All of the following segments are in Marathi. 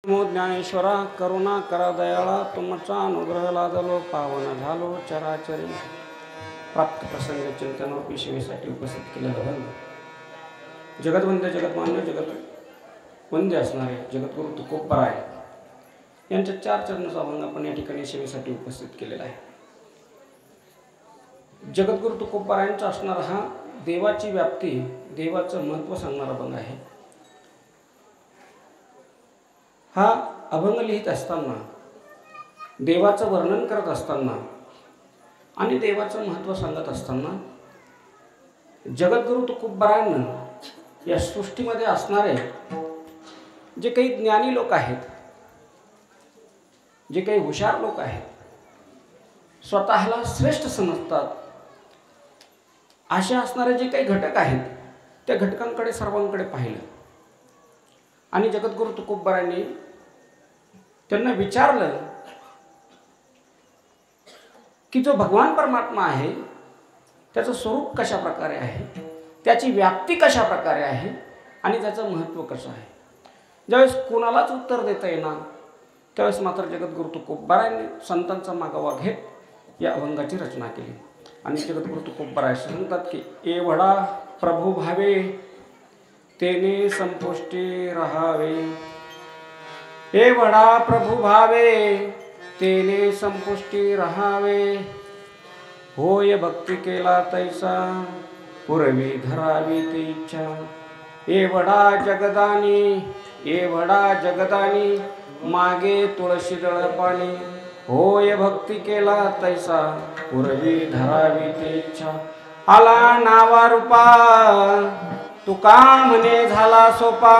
नमो ज्ञानेश्वरा करुणा करा दयाळा तुमचा अनुग्रह लादलो पावन झालो चराचरी प्राप्त प्रसंग चिंतनोपी सेवेसाठी उपस्थित केलेलं भंग जगतवंद्य जगतमान्य जगत वंद्य असणारे जगद्गुरु तुकोबराय यांच्या 4 चरणाचा भंग आपण या ठिकाणी सेवेसाठी उपस्थित केलेला आहे। जगद्गुरु तुकोबरायांचा असणारा हा देवाची व्याप्ती देवाचं महत्त्व सांगणारा भंग आहे। हा अभंग लिहित असताना देवाचं वर्णन करत असताना आणि देवाचं महत्त्व सांगत असताना जगद्गुरु तुकोबरायांना या सृष्टीमध्ये असणारे जे काही ज्ञानी लोक आहेत, जे काही हुशार लोक आहेत, स्वतःला श्रेष्ठ समजतात असे असणारे जे काही घटक आहेत त्या घटकांकडे सर्वांकडे पाहिलं आणि जगद्गुरु तुकोबरायांनी त्यांना विचारलं की जो भगवान परमात्मा आहे त्याचं स्वरूप कशा प्रकारे आहे, त्याची व्याप्ती कशा प्रकारे आहे आणि त्याचं महत्त्व कसं आहे। ज्यावेळेस कोणालाच उत्तर देता येणार त्यावेळेस मात्र जगद्गुरु तुकोबरायांनी संतांचा मागोवा घेत या अभंगाची रचना केली आणि जगद्गुरु तुकोबराय सांगतात की एवढा प्रभू भावे तेने संपुष्टी रहावे, एवढा प्रभु भावे तेने संपुष्टी रहावे, होय भक्ती केला तैसा पुरवी धरावी ती इच्छा, एवढा जगदानी मागे तुळशी पाणी, होय भक्ती केला तैसा पुरवी धरावी ती इच्छा, आला नावा रूपा तुका म्हणे झाला सोपा,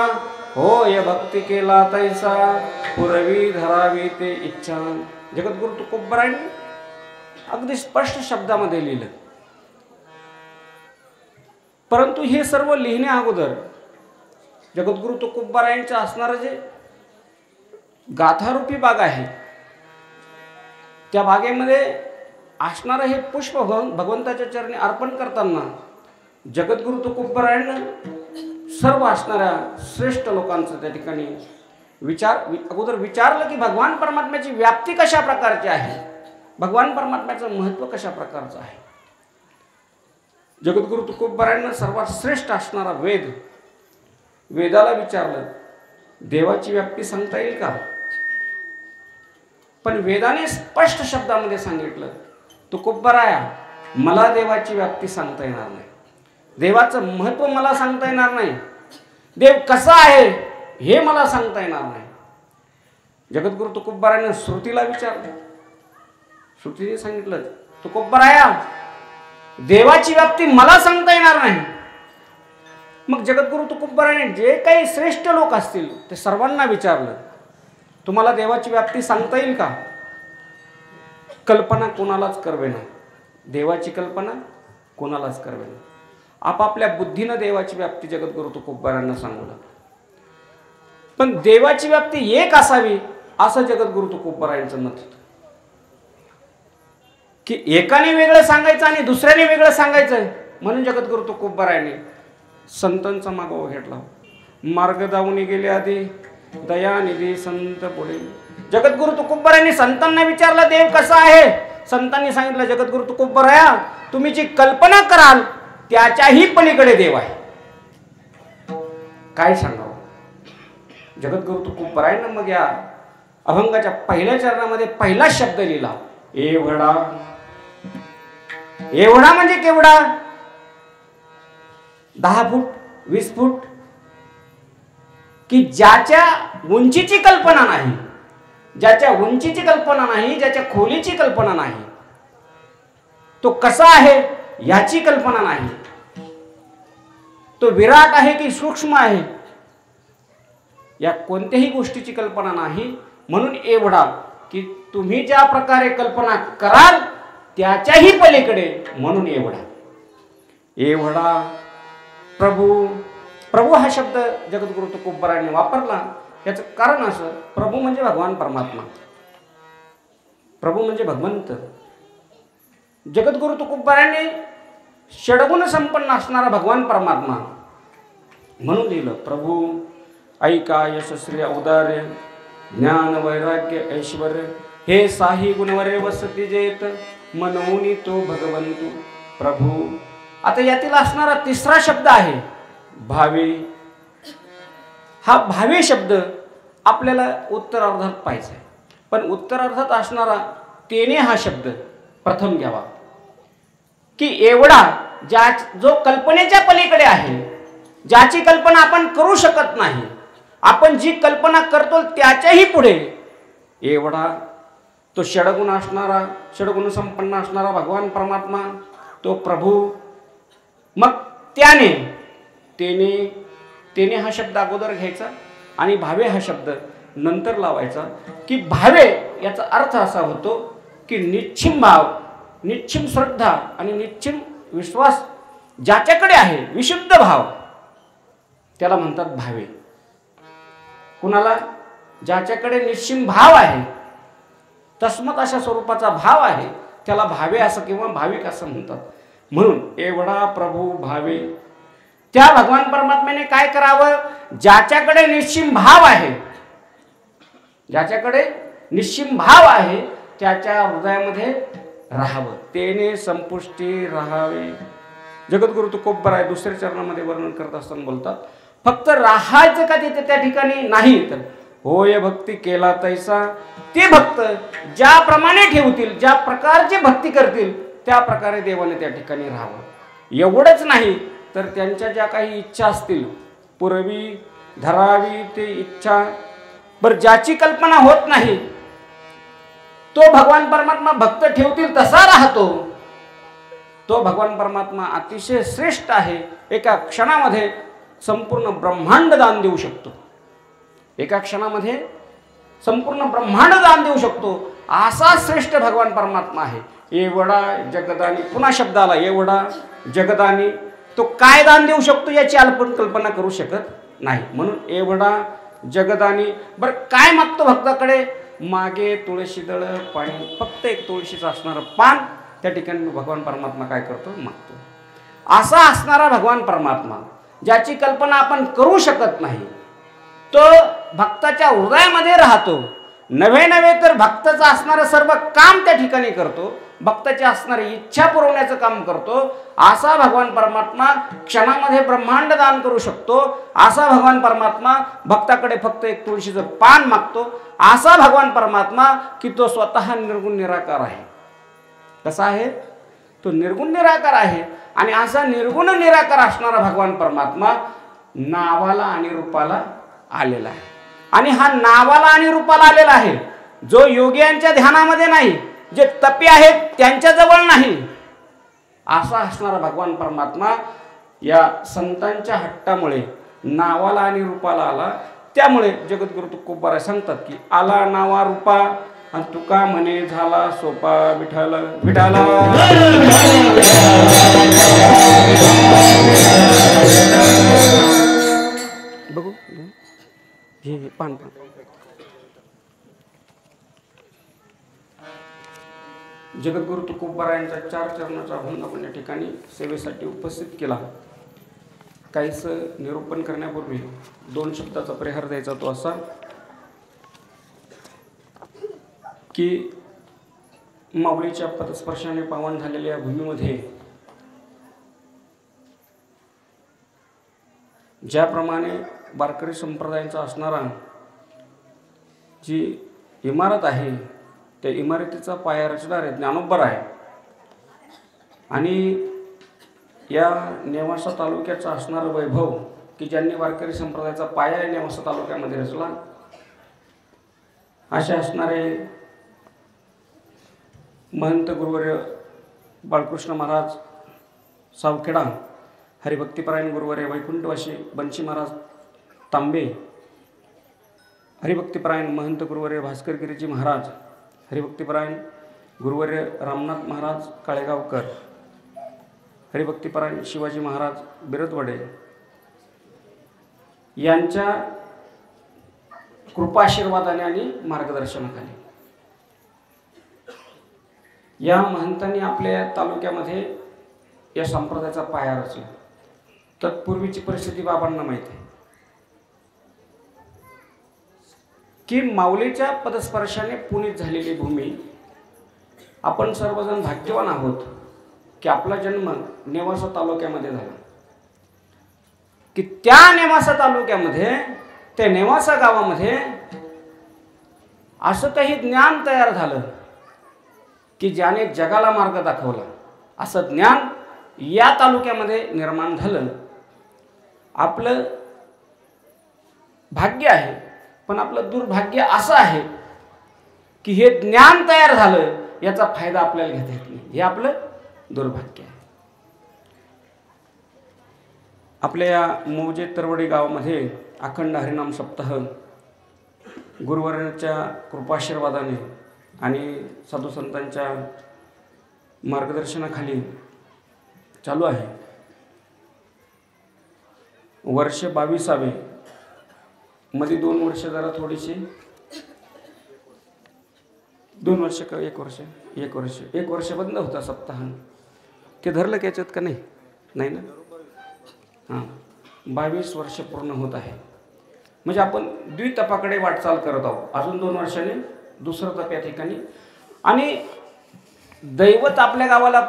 होय भक्ती केला तैसा पुरवी धरावी ते इच्छा। जगद्गुरु तुकोबरायांनी अगदी स्पष्ट शब्दामध्ये लिहिलं, परंतु हे सर्व लिहिण्या अगोदर जगद्गुरु तुकोबरायांचं असणारं जे गाथारूपी बाग आहे त्या बागेमध्ये असणारं हे पुष्प भगवंताच्या चरणी अर्पण करताना जगद्गुरु तुकोबरायांना सर्व असणाऱ्या श्रेष्ठ लोकांचं त्या ठिकाणी अगोदर विचारलं की भगवान परमात्म्याची व्याप्ती कशा प्रकारची आहे, भगवान परमात्म्याचं महत्त्व कशा प्रकारचं आहे। जगद्गुरु तुकोबरायांना सर्वात श्रेष्ठ असणारा वेदाला विचारलं देवाची व्याप्ती सांगता येईल का, पण वेदाने स्पष्ट शब्दामध्ये सांगितलं तुकोबराया मला देवाची व्याप्ती सांगता येणार नाही, देवाचं महत्त्व मला सांगता येणार नाही, देव कसा आहे हे मला सांगता येणार नाही। जगद्गुरु तुकोबरायांनी श्रुतीला विचारलं, श्रुतीने सांगितलं तुकोबराया देवाची व्याप्ती मला सांगता येणार नाही। मग जगद्गुरु तुकोबरायांनी जे काही श्रेष्ठ लोक असतील ते सर्वांना विचारलं तुम्हाला देवाची व्याप्ती सांगता येईल का। कल्पना कोणालाच करवेना, देवाची कल्पना कोणालाच करवेना, आपापल्या बुद्धीनं देवाची व्याप्ती जगद्गुरु तुकोबरायांना सांगलं, पण देवाची व्याप्ती एक असावी असं जगद्गुरु तुकोबरायांचं मत होतं की एकाने वेगळं सांगायचं आणि दुसऱ्याने वेगळं सांगायचं। म्हणून जगद्गुरु तुकोबरायांनी संतांचा मागोवा घेतला, मार्ग दावून गेले आधी दयानिधी संत पुढे। जगद्गुरु तुकोबरायांनी संतांना विचारलं देव कसा आहे, संतांनी सांगितलं जगद्गुरु तुकोबराया तुम्ही जी कल्पना कराल त्याच्याही पलीकडे देव आहे। काय सांगावं जगद्गुरु तुकोबरायांना मग या अभंगाच्या पहिल्या चरणामध्ये पहिला शब्द लिहिला एवढा। एवढा म्हणजे केवढा, 10 फूट 20 फूट की ज्याच्या उंचीची कल्पना नाही, ज्याच्या उंचीची कल्पना नाही, ज्याच्या खोलीची कल्पना नाही, तो कसा आहे याची कल्पना नाही, तो विराट आहे की सूक्ष्म आहे या कोणत्याही गोष्टीची कल्पना नाही। म्हणून एवढा की तुम्ही ज्या प्रकारे कल्पना कराल त्याच्याही पलीकडे, म्हणून एवढा प्रभू हा शब्द जगद्गुरु तुकोबरायांनी वापरला। याचं कारण असं, प्रभू म्हणजे भगवान परमात्मा, प्रभू म्हणजे भगवंत। जगद्गुरु तुकोबरायांनी षडगुण संपन्न असणारा भगवान परमात्मा म्हणून लिहिलं प्रभू ऐका यशस्वी औदार्य ज्ञान वैराग्य ऐश्वर हे साही गुणवरे वसती जेत मनवूनी तो भगवंतू प्रभू. आता यातील असणारा तिसरा शब्द आहे भावे. हा भावे शब्द आपल्याला उत्तरार्धात पाहिजे, पण उत्तरार्धात असणारा तेने हा शब्द प्रथम घ्यावा की एवढा जो कल्पनेच्या पलीकडे आहे, ज्याची कल्पना आपण करू शकत नाही, आपण जी कल्पना करतो त्याच्याही पुढे एवढा तो षडगुण असणारा, षडगुण संपन्न असणारा भगवान परमात्मा तो प्रभू. मग तेने हा शब्द अगोदर घ्यायचा आणि भावे हा शब्द नंतर लावायचा की भावे याचा अर्थ असा होतो की निश्चिम भाव, निश्चिम श्रद्धा आणि निश्चिम विश्वास ज्याच्याकडे आहे, विशुद्ध भाव, त्याला म्हणतात भावे. कुणाला? ज्याच्याकडे निश्चिम भाव आहे, तस्मत अशा स्वरूपाचा भाव आहे, त्याला भावे असं किंवा भाविक असं म्हणतात. म्हणून एवढा प्रभू भावे. त्या भगवान परमात्म्याने काय करावं? ज्याच्याकडे निश्चिम भाव आहे, ज्याच्याकडे निश्चिम भाव आहे त्याच्या हृदयामध्ये राहावं. तेने संपुष्टी राहावे. जगद्गुरु तुकोबराय दुसऱ्या चरणामध्ये वर्णन करत असताना बोलतात, फक्त राहायचं का तिथे त्या ठिकाणी नाही, तर होय भक्ती केला तैसा. ते भक्त ज्याप्रमाणे ठेवतील, ज्या प्रकारची भक्ती करतील त्या प्रकारे देवाने त्या ठिकाणी राहावं. एवढंच नाही तर त्यांच्या ज्या काही इच्छा असतील पुरवी धरावी ते इच्छा. बरं, ज्याची कल्पना होत नाही तो भगवान परमात्मा भक्त ठेवतील तसा राहतो. तो भगवान परमात्मा अतिशय श्रेष्ठ आहे. एका क्षणामध्ये संपूर्ण ब्रह्मांड दान देऊ शकतो. एका क्षणामध्ये संपूर्ण ब्रह्मांड दान देऊ शकतो असा श्रेष्ठ भगवान परमात्मा आहे. एवढा जगदानी, पुन्हा शब्द आला एवढा जगदानी. तो काय दान देऊ शकतो याची आपण कल्पना करू शकत नाही. म्हणून एवढा जगदानी. बरं, काय मागतो भक्ताकडे? मागे तुळशी दळ पाणी. फक्त एक तुळशीचं असणारं पान त्या ठिकाणी भगवान परमात्मा काय करतो? मागतो. असा असणारा भगवान परमात्मा ज्याची कल्पना आपण करू शकत नाही, तो भक्ताच्या हृदयामध्ये राहतो. नव्हे तर भक्ताचं असणारं सर्व काम त्या ठिकाणी करतो, भक्ताची असणारी इच्छा पुरवण्याचं काम करतो. असा भगवान परमात्मा क्षणामध्ये ब्रह्मांड दान करू शकतो. असा भगवान परमात्मा भक्ताकडे फक्त एक तुळशीचं पान मागतो. असा भगवान परमात्मा की तो स्वतः निर्गुण निराकार आहे. कसा आहे? तो निर्गुण निराकार आहे. आणि असा निर्गुण निराकार असणारा भगवान परमात्मा नावाला आणि रूपाला आलेला आहे. आणि हा नावाला आणि रूपाला आलेला आहे जो योग्यांच्या ध्यानामध्ये नाही, जे तपी आहेत त्यांच्या जवळ नाही, असा असणारा भगवान परमात्मा या संतांच्या हट्टामुळे नावाला आणि रूपाला आला. त्यामुळे जगद्गुरु तुकोबराय सांगतात की आला नावा रूपा आणि तुका म्हणे झाला सोपा विठ्ठल विठ्ठला. बघू हे पान पान. जगद्गुरु तुकोबरायांच्या 4 चरणाचा अभंग आपण या ठिकाणी सेवेसाठी उपस्थित केला. काहीच निरूपण करण्यापूर्वी 2 शब्दाचा प्रहार द्यायचा तो असा की माऊलीच्या पदस्पर्शाने पावन झालेल्या भूमीमध्ये ज्याप्रमाणे वारकरी संप्रदायाचा असणारा जी इमारत आहे त्या इमारतीचा पाया रचणारे ज्ञानोबा आहे. आणि या नेवासा तालुक्याचा असणारं वैभव की ज्यांनी वारकरी संप्रदायाचा पाया या नेवासा तालुक्यामध्ये रचला, असे असणारे महंत गुरुवर्य बाळकृष्ण महाराज सावखेडा, हरिभक्तीपरायण गुरुवर्य वैकुंठवासी बंशी महाराज तांबे, हरिभक्तीपरायण महंत गुरुवर्य भास्करगिरीजी महाराज, हरिभक्तीपरायण गुरुवर्य रामनाथ महाराज काळेगावकर, हरिभक्तीपरायण शिवाजी महाराज बिरदवडे यांच्या कृपाशीर्वादाने आणि मार्गदर्शनाखाली या महंतांनी आपल्या तालुक्यामध्ये या संप्रदायाचा पाया रचला. तत्पूर्वीची परिस्थिती बाबांना माहिती आहे. की माऊलीच्या पदस्पर्शाने पुनीत झालेली भूमी. आपण सर्वजण भाग्यवान आहोत की आपला जन्म नेवासा तालुक्यामध्ये झाला. की त्या नेवासा तालुक्यामध्ये, त्या नेवासा गावामध्ये असं काही ज्ञान तयार झालं की ज्याने जगाला मार्ग दाखवला. असं ज्ञान या तालुक्यामध्ये निर्माण झालं. आपलं भाग्य आहे, पण आपलं दुर्भाग्य असं आहे की हे ज्ञान तयार झालं, याचा फायदा आपल्याला घेता येत नाही. हे आपलं दुर्भाग्य आहे. आपल्या या मौजे तरवडी गावामध्ये अखंड हरिनाम सप्ताह गुरुवर्यांच्या कृपाशीर्वादाने आणि साधू संतांच्या मार्गदर्शनाखाली चालू आहे. वर्ष 22वे मध्ये 2 वर्ष जरा थोडीशी 2 वर्ष का 1 वर्ष बंद होता सप्ताह. ते धरलं त्याच्यात का नाही ना. हां, 22 वर्ष पूर्ण होत आहे. म्हणजे आपण द्वितपाकडे वाटचाल करत आहोत. अजून 2 वर्षांनी दुसरं तप या ठिकाणी. आणि दैवत आपल्या गावाला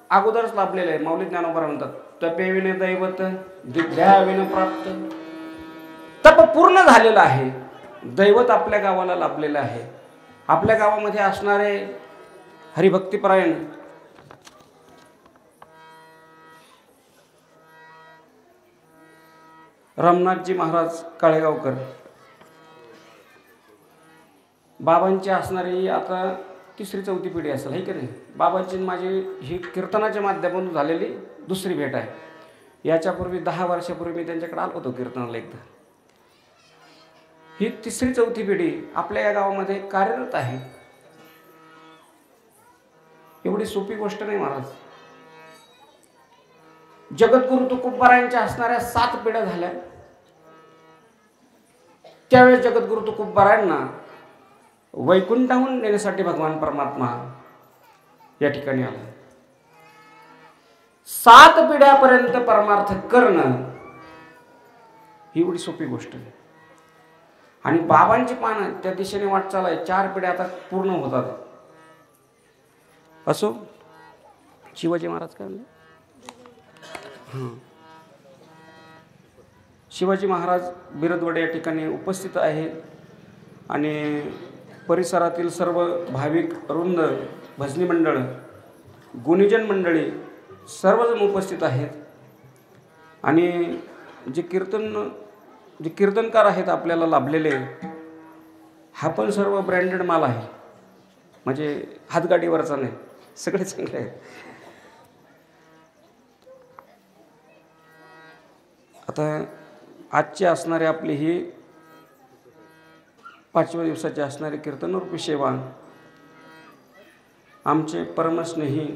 अगोदरच लाभलेलं आहे. माऊली ज्ञानोबा म्हणतात, तपेविने दैवत विद्याविने प्राप्त. तप पूर्ण झालेलं आहे, दैवत आपल्या गावाला लाभलेलं आहे. आपल्या गावामध्ये असणारे हरिभक्तिपरायण रामनाथजी महाराज काळेगावकर, बाबांची असणारी आता 3री-4थी पिढी असेल, आहे की नाही. बाबांची माझी ही कीर्तनाच्या माध्यमातून झालेली 2री भेट आहे. याच्यापूर्वी 10 वर्षापूर्वी मी त्यांच्याकडे आलो होतो कीर्तनाला एकदा. ही 3री-4थी पिढी आपल्या या गावामध्ये कार्यरत आहे. एवढी सोपी गोष्ट नाही महाराज. जगद्गुरु तुकोबारायांच्या असणाऱ्या 7 पिढ्या झाल्या. त्यावेळेस जगद्गुरु तुकोबारायांना वैकुंठाहून नेण्यासाठी भगवान परमात्मा या ठिकाणी आला. 7 पिढ्यापर्यंत परमार्थ करणं ही एवढी सोपी गोष्ट आहे. आणि बाबांची पानं त्या दिशेने वाटचाल आहे. 4 पिढ्या आता पूर्ण होतात. असो, शिवाजी महाराज काय म्हणले. शिवाजी महाराज बिरदवडे या ठिकाणी उपस्थित आहेत. आणि परिसरातील सर्व भाविक वृंद, भजनी मंडळ, गुणीजन मंडळी सर्वजण उपस्थित आहेत. आणि जे कीर्तनकार आहेत आपल्याला लाभलेले, हा पण सर्व ब्रँडेड माल आहे. म्हणजे हातगाडीवरचा नाही, सगळे चांगले आहेत. आता आजची असणारी आपली ही 5व्या दिवसाची असणारी कीर्तनरूपी सेवा आमचे परमस्नेही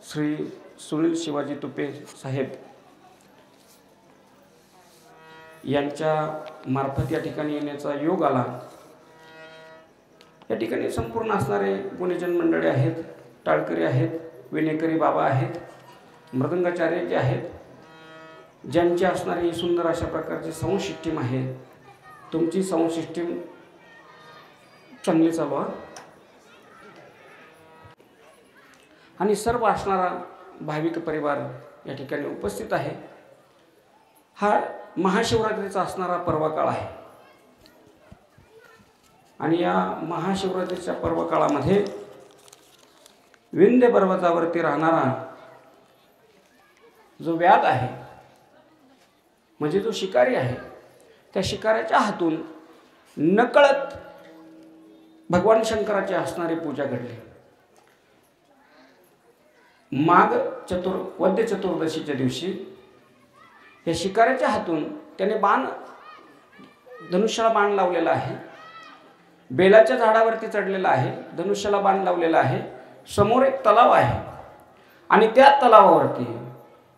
श्री सुनील शिवाजी तुपे साहेब यांच्या मार्फत या ठिकाणी येण्याचा योग आला. या ठिकाणी संपूर्ण असणारे गुणीजन मंडळी आहेत, टाळकरी आहेत, विनेकरी बाबा आहेत, मृदंगाचार्य जे आहेत, ज्यांची असणारी सुंदर अशा प्रकारची साऊंड सिस्टीम आहे. तुमची साऊंड सिस्टीम चांगली चालवा. आणि सर्व असणारा भाविक परिवार या ठिकाणी उपस्थित आहे. हा महाशिवरात्रीचा असणारा पर्व काळ आहे. आणि या महाशिवरात्रीच्या पर्व काळामध्ये विंध्य पर्वतावरती राहणारा जो व्याध आहे, म्हणजे जो शिकारी आहे, त्या शिकाऱ्याच्या हातून नकळत भगवान शंकराची असणारी पूजा घडली. वद्य चतुर्दशीच्या दिवशी या शिकाऱ्याच्या हातून त्याने धनुष्याला बाण लावलेला आहे. बेलाच्या झाडावरती चढलेला आहे, धनुष्याला बाण लावलेला आहे. समोर एक तलाव आहे आणि त्या तलावावरती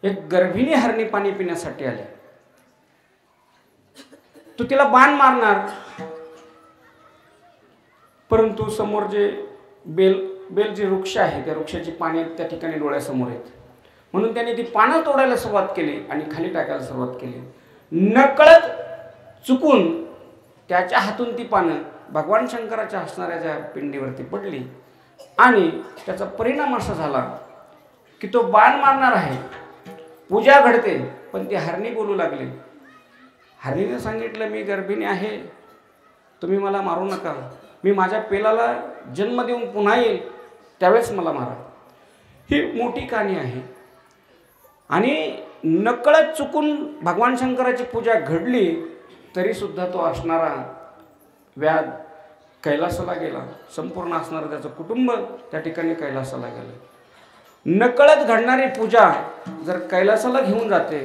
एक गर्भिणी हरणी पाणी पिण्यासाठी आली. तो तिला बाण मारणार, परंतु समोर जे बेल जे वृक्ष आहे, त्या वृक्षाची पाने त्या ठिकाणी डोळ्यासमोर आहेत. म्हणून त्याने ती पानं तोडायला सुरुवात केली आणि खाली टाकायला सुरुवात केली. नकळत चुकून त्याच्या हातून ती पानं भगवान शंकराच्या असणाऱ्या ज्या पिंडीवरती पडली आणि त्याचा परिणाम असा झाला की तो बाण मारणार आहे, पूजा घडते, पण ती हरणी बोलू लागली. हरणीने सांगितलं, मी गर्भिणी आहे, तुम्ही मला मारू नका, मी माझ्या पेलाला जन्म देऊन पुन्हा येईल, त्यावेळेस मला मारा. ही मोठी कहाणी आहे. आणि नकळत चुकून भगवान शंकराची पूजा घडली तरीसुद्धा तो असणारा व्याध कैलासाला गेला. संपूर्ण असणारं त्याचं कुटुंब त्या ठिकाणी कैलासाला गेलं. नकळत घडणारी पूजा जर कैलासाला घेऊन जाते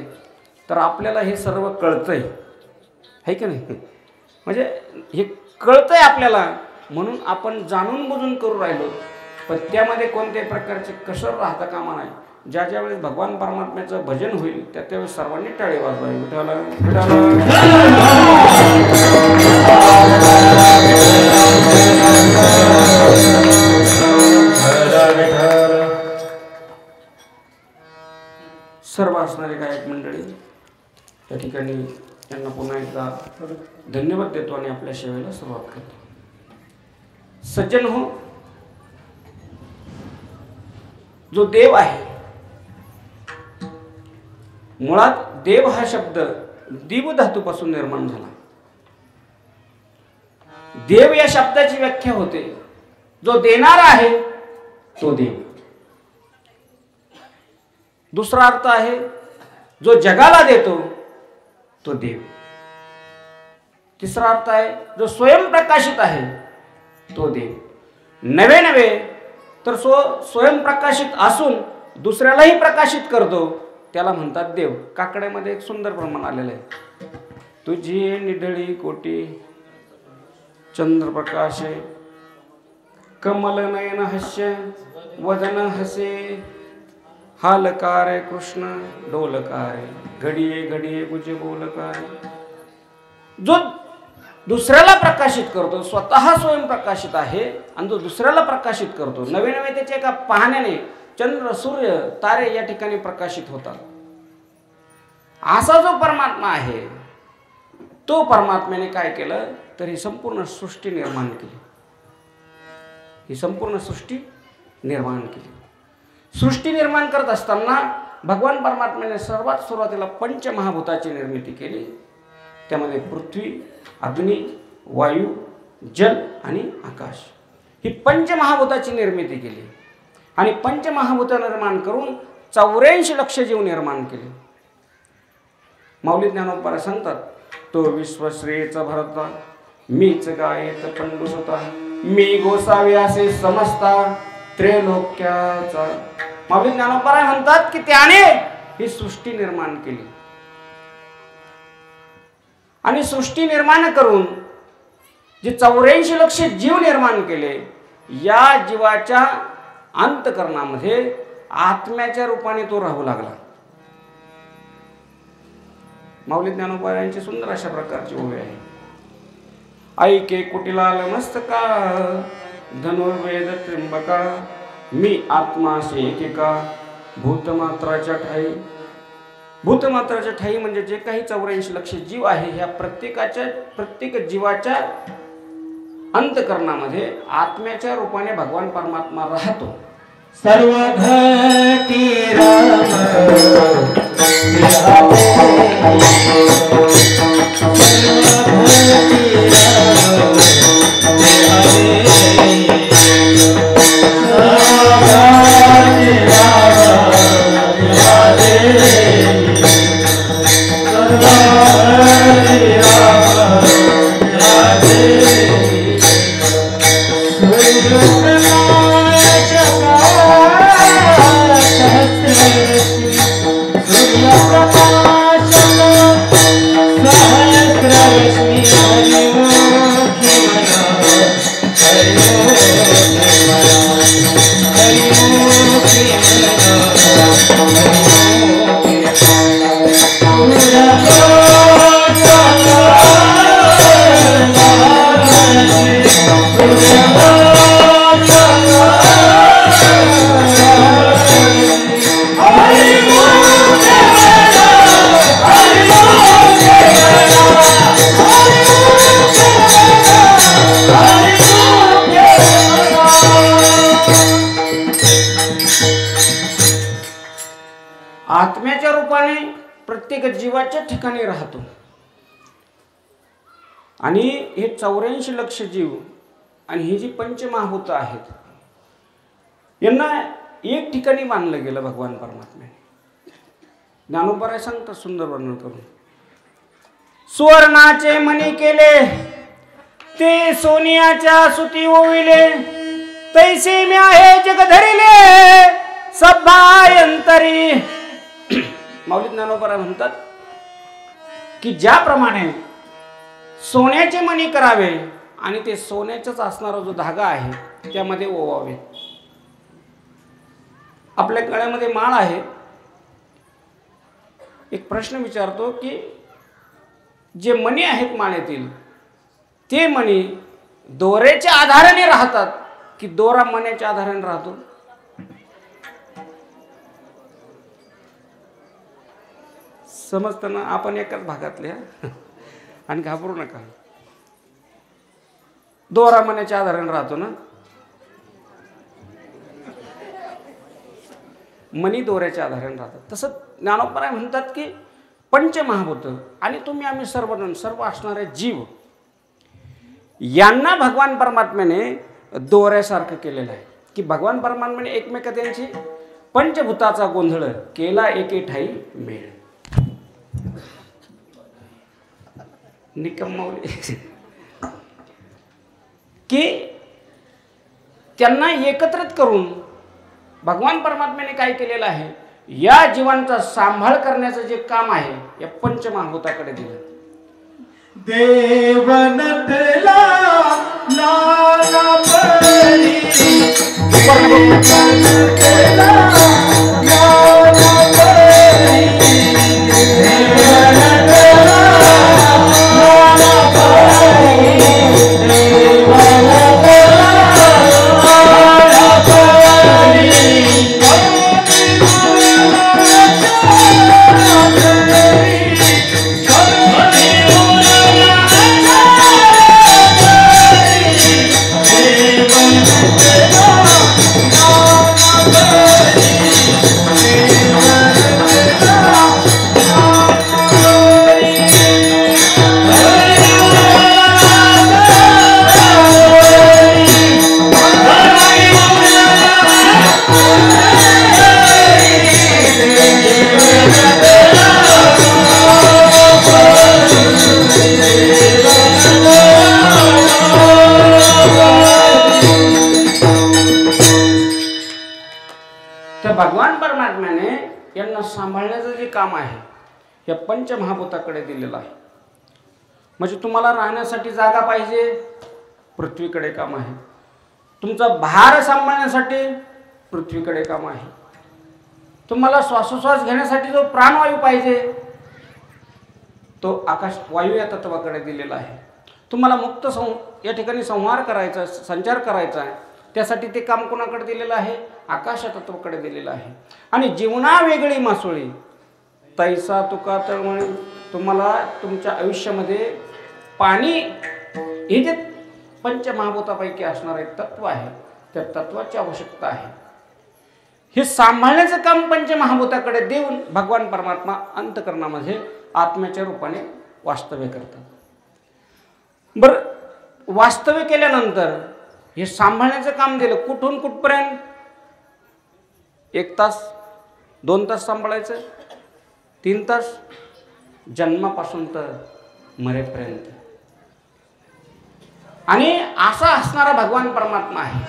तर आपल्याला हे सर्व कळतंय, आहे की नाही? म्हणजे हे कळतंय आपल्याला, म्हणून आपण जाणून बुजून करू राहिलो. पण त्यामध्ये कोणत्याही प्रकारचे कसर राहता कामा नाही. ज्या ज्यावेळेस भगवान परमात्म्याचं भजन होईल त्या त्यावेळेस सर्वांनी टाळी वाजवावी. विठाला सर्व असणारे गायक मंडळी त्या ठिकाणी त्यांना पुन्हा एकदा धन्यवाद देतो आणि आपल्या सेवेला सुरुवात करतो. सज्जन हो, जो देव आहे, मुळात देव हा शब्द दिव धातूपासून निर्माण झाला. देव या शब्दाची व्याख्या होते जो देणारा आहे तो देव. दुसरा अर्थ आहे जो जगाला देतो तो देव. तिसरा अर्थ आहे जो स्वयंप्रकाशित आहे तो देव. नवे नवे तर स्वयंप्रकाशित असून दुसऱ्यालाही प्रकाशित करतो त्याला म्हणतात देव. काकड्यामध्ये एक सुंदर प्रमाण आलेलं आहे. तुझी निढळी कोटी चंद्रप्रकाशे कमल नयन हास्य वदन हसे हालकारे कृष्ण डोलकारे घडिये घडिये गुजे बोलकारे. जो दुसऱ्याला प्रकाशित करतो, स्वतः स्वयंप्रकाशित आहे आणि जो दुसऱ्याला प्रकाशित करतो. नवे नवे त्याच्या एका पाहण्याने चंद्र सूर्य तारे या ठिकाणी प्रकाशित होतात. असा जो परमात्मा आहे तो परमात्म्याने काय केलं तर ही संपूर्ण सृष्टी निर्माण केली. ही संपूर्ण सृष्टी निर्माण केली. सृष्टी निर्माण करत असताना भगवान परमात्म्याने सर्वात सुरुवातीला पंचमहाभूताची निर्मिती केली. त्यामध्ये पृथ्वी, अग्नी, वायू, जल आणि आकाश ही पंचमहाभूताची निर्मिती केली. आणि पंचमहाभूत निर्माण करून 84 लक्ष जीव निर्माण केले. माऊली ज्ञानोबा सांगतात, तो विश्वश्रेयचा भरता मीच गायेत पंडुसुता मी गोसावी असे समजता त्रैलोक्याचा. माऊली ज्ञानोबा म्हणतात की त्याने ही सृष्टी निर्माण केली. आणि सृष्टी निर्माण करून जे 84 लक्ष जीव निर्माण केले, या जीवाच्या अंतकरणामध्ये आत्म्याच्या रूपाने तो राहू लागला. माऊली ज्ञानोबा यांची सुंदर अशा प्रकारची ओवी आहे. ऐके कुटिलाल मस्तका धनुर्वेद त्रिंबका मी आत्मा शेकिका भूतमात्राच्या ठाई. भूतमात्राच्या ठाई म्हणजे जे काही 84 लक्ष जीव आहे, ह्या प्रत्येक जीवाच्या अंतकरणामध्ये आत्म्याच्या रूपाने भगवान परमात्मा राहतो. सर्व घटी राम सोन्याच्या रूपाने प्रत्येक जीवाच्या ठिकाणी राहतो आणि हे 84 लक्ष जीव आणि ही जी पंचमहाभूत आहेत यांना एक ठिकाणी बांधलं गेलं भगवान परमात्म्याने. ज्ञानोबराय सांगतात सुंदर वर्णन करून, सुवर्णाचे मणी केले ते सोनियाच्या सुती ओविले, तैसे मी आहे जग धरिले सभायंतरी. माऊली ज्ञानोबराय म्हणतात की ज्याप्रमाणे सोन्याचे मणी करावे आणि ते सोन्याचाच असणारा जो धागा आहे त्यामध्ये ओवावे. आपल्या गळ्यामध्ये माळ आहे. एक प्रश्न विचारतो की जे मणी आहेत माळेतील ते मणी दोऱ्याच्या आधाराने राहतात की दोरा मण्याच्या आधाराने राहतो? समजताना आपण एकाच भागातले आणि घाबरू नका. दोरा मण्याच्या आधाराने राहतो ना, मनी दोऱ्याच्या आधाराने राहतात. तसं ज्ञानोबराय म्हणतात की पंचमहाभूत आणि तुम्ही आम्ही सर्वजण सर्व असणारे जीव यांना भगवान परमात्म्याने दोऱ्यासारखं केलेलं आहे की भगवान परमात्म्याने एकमेका त्यांची पंचभूताचा गोंधळ केला एके ठाई मेळ. निकम्मावली की त्यांना एकत्रित करून भगवान परमात्म्याने काय केलेलं आहे, या जीवांचा सांभाळ करण्याचं जे काम आहे या पंचमहाभूताकडे दिलं. देवनतला लाला परी भगवान परमात्म्याने यांना सांभाळण्याचं जे काम आहे या पंचमहाभूताकडे दिलेलं आहे. म्हणजे तुम्हाला राहण्यासाठी जागा पाहिजे, पृथ्वीकडे काम आहे. तुमचा भार सांभाळण्यासाठी पृथ्वीकडे काम आहे. तुम्हाला श्वासोश्वास घेण्यासाठी जो प्राणवायू पाहिजे तो आकाश वायू या तत्वाकडे दिलेला आहे. तुम्हाला मुक्त या ठिकाणी संहार करायचा, संचार करायचा आहे, त्यासाठी ते काम कोणाकडे दिलेलं आहे? आकाश तत्वाकडे दिलेलं आहे. आणि जीवना वेगळी मासोळी तैसा तुका तळमळी. तुम्हाला तुमच्या आयुष्यामध्ये पाणी हे जे पंचमहाभूतापैकी असणारे तत्व आहे त्या तत्वाची आवश्यकता आहे. हे सांभाळण्याचं काम पंचमहाभूताकडे देऊन भगवान परमात्मा अंतःकरणामध्ये आत्म्याच्या रूपाने वास्तव्य करतात. बरं, वास्तव्य केल्यानंतर हे सांभाळण्याचं काम दिलं. कुठून कुठपर्यंत? 1 तास, 2 तास सांभाळायचं, 3 तास, जन्मापासून तर मरेपर्यंत. आणि असा असणारा भगवान परमात्मा आहे.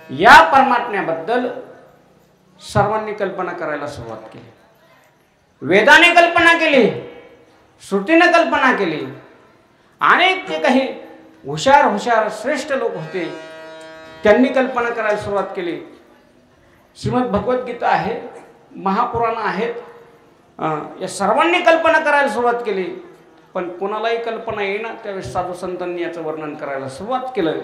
या परमात्म्याबद्दल सर्वांनी कल्पना करायला सुरुवात केली. वेदाने कल्पना केली, श्रुतीने कल्पना केली. अनेक जे काही हुशार श्रेष्ठ लोक होते त्यांनी कल्पना करायला सुरुवात केली. श्रीमद भगवद्गीता आहे, महापुराण आहेत, या सर्वांनी कल्पना करायला सुरुवात केली. पण कोणालाही कल्पना येईना त्यावेळेस साधू संतांनी याचं वर्णन करायला सुरुवात केलं.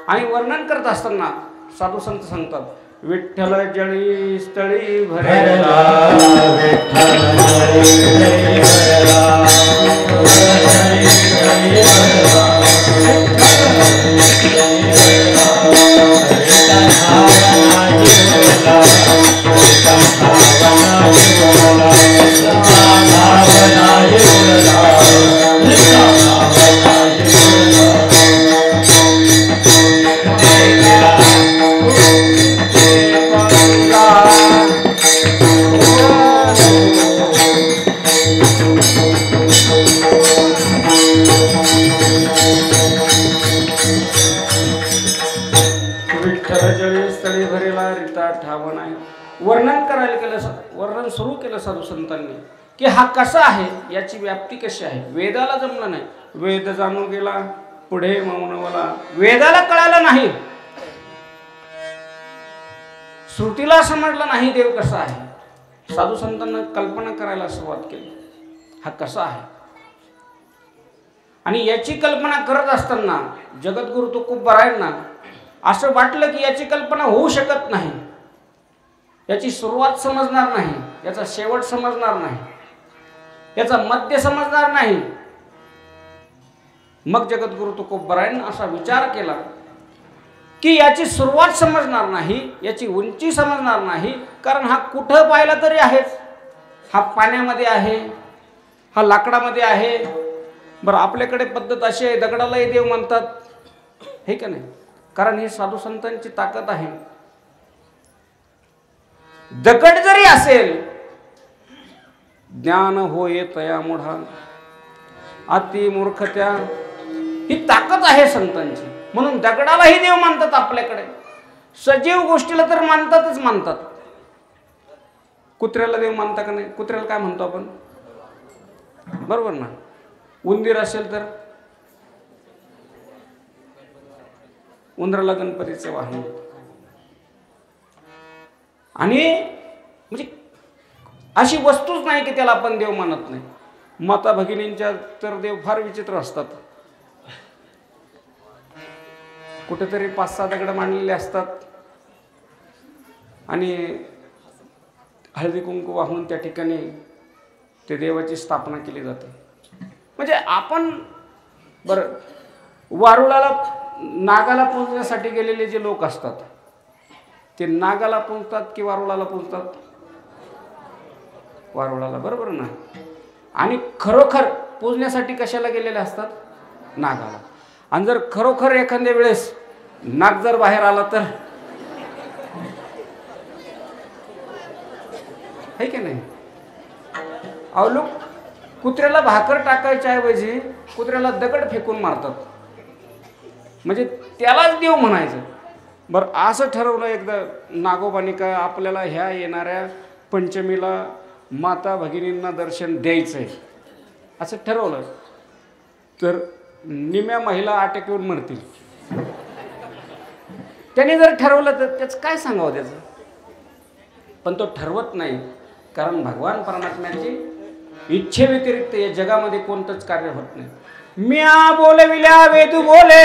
आणि वर्णन करत असताना साधू संत सांगतात, विठ्ठल जळी स्थळी भरला, विठ्ठल वर्णन सुरू केलं साधू संतांनी की हा कसा आहे, याची व्याप्ती कशी आहे. वेदाला जमलं नाही, वेद जाणून गेला पुढे मौनवला. वेदाला कळालं नाही, श्रुतीला समजलं नाही देव कसा आहे. साधू संतांना कल्पना करायला सुरुवात केली, हा कसा आहे. आणि याची कल्पना करत असताना जगद्गुरु तुकोबारायांना असं वाटलं की याची कल्पना होऊ शकत नाही, याची सुरुवात समजणार नाही, याचा शेवट समजणार नाही, याचा मध्य समजणार नाही. मग जगद्गुरु तुकोबारायांनी असा विचार केला की याची सुरुवात समजणार नाही, याची उंची समजणार नाही, कारण हा कुठं पाहिला तरी आहेच. हा पाण्यामध्ये आहे, हा लाकडामध्ये आहे. बरं, आपल्याकडे पद्धत अशी आहे, दगडालाही देव म्हणतात, हे का नाही, कारण ही साधू संतांची ताकद आहे. दगड जरी असेल, ज्ञान होय तया मुढा अति मूर्खत्या, ही ताकद आहे संतांची. म्हणून दगडालाही देव मानतात आपल्याकडे, सजीव गोष्टीला तर मानतातच मानतात. कुत्र्याला देव मानता का नाही? कुत्र्याला काय म्हणतो आपण, बरोबर ना. उंदीर असेल तर उंदराला गणपतीचं वाहन. आणि म्हणजे अशी वस्तूच नाही की त्याला आपण देव मानत नाही. माता भगिनींच्या तर देव फार विचित्र असतात. कुठेतरी 5-6 दगड मांडलेले असतात आणि हळदी कुंकू वाहून त्या ठिकाणी ते देवाची स्थापना केली जाते. म्हणजे आपण बरं, वारुळाला नागाला पूजण्यासाठी गेलेले जे लोक असतात ते नागाला पूजतात की वारुळाला पूजतात? वारुळाला, बरोबर ना. आणि खरोखर पूजण्यासाठी कशाला गेलेले असतात? नागाला. आणि जर खरोखर एखाद्या वेळेस नाग जर बाहेर आला तर, है की नाही. अहो, लोक कुत्र्याला भाकर टाकायच्या ऐवजी कुत्र्याला दगड फेकून मारतात, म्हणजे त्यालाच देव म्हणायचं. बरं, असं ठरवलं एकदा नागोबानी का आपल्याला ह्या येणाऱ्या पंचमीला माता भगिनींना दर्शन द्यायचंय, असं ठरवलं तर निम्या महिला अटॅक येऊन मरतील. त्याने जर ठरवलं तर त्याचं काय सांगावं त्याचं. पण तो ठरवत नाही, कारण भगवान परमात्म्याची इच्छेव्यतिरिक्त या जगामध्ये कोणतंच कार्य होत नाही. म्या बोलविल्या वेदू बोले,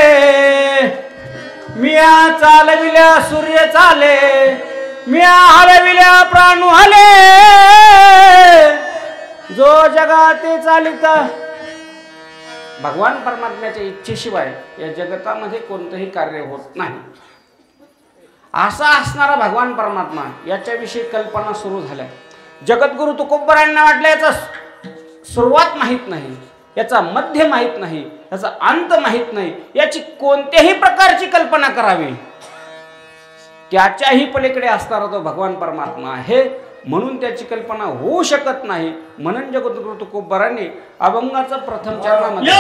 म्या चालविल्या सूर्य चाले, म्या हलविल्या प्राणू हले, जो जगाते चालिता. भगवान परमात्म्याच्या इच्छेशिवाय या जगतामध्ये कोणतंही कार्य होत नाही. असा असणारा भगवान परमात्मा, याच्याविषयी कल्पना सुरू झाल्या. जगद्गुरु तुकोबारायांना वाटलं याचा सुरुवात माहीत नाही, याचा मध्य माहीत नाही, याचा अंत माहीत नाही, याची कोणत्याही प्रकारची कल्पना करावी. त्याच्याही पलीकडे असणारा तो भगवान परमात्मा आहे, म्हणून त्याची कल्पना होऊ शकत नाही. म्हणून जगद्गुरु तुकोबारायांनी अभंगाचा प्रथम चरणामध्ये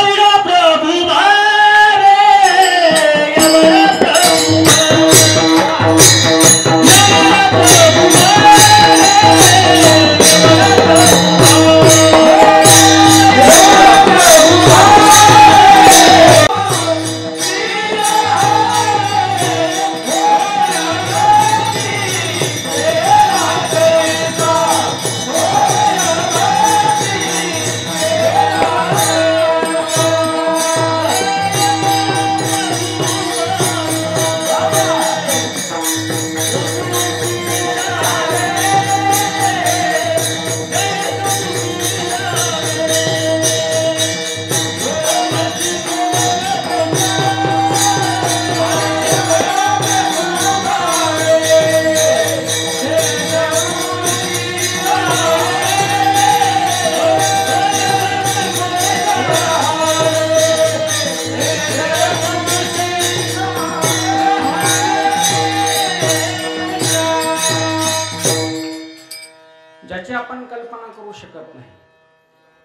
ज्याची आपण कल्पना करू शकत नाही.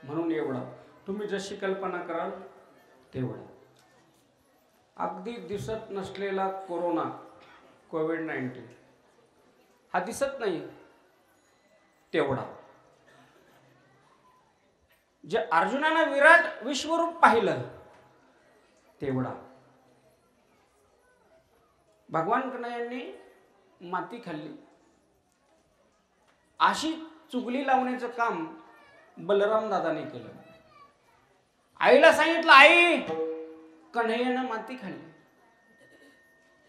म्हणून एवढा तुम्ही जशी कल्पना कराल तेवढा. अगदी दिसत नसलेला कोरोना, कोविड-19, हा दिसत नाही तेवढा. जे अर्जुनानं विराट विश्वरूप पाहिलं तेवढा. भगवान कन्हैयांनी माती खाल्ली. अशी चुगली लावण्याचं काम बलराम दादाने केलं. आईला सांगितलं, आई कन्हैयानं माती खाल्ली.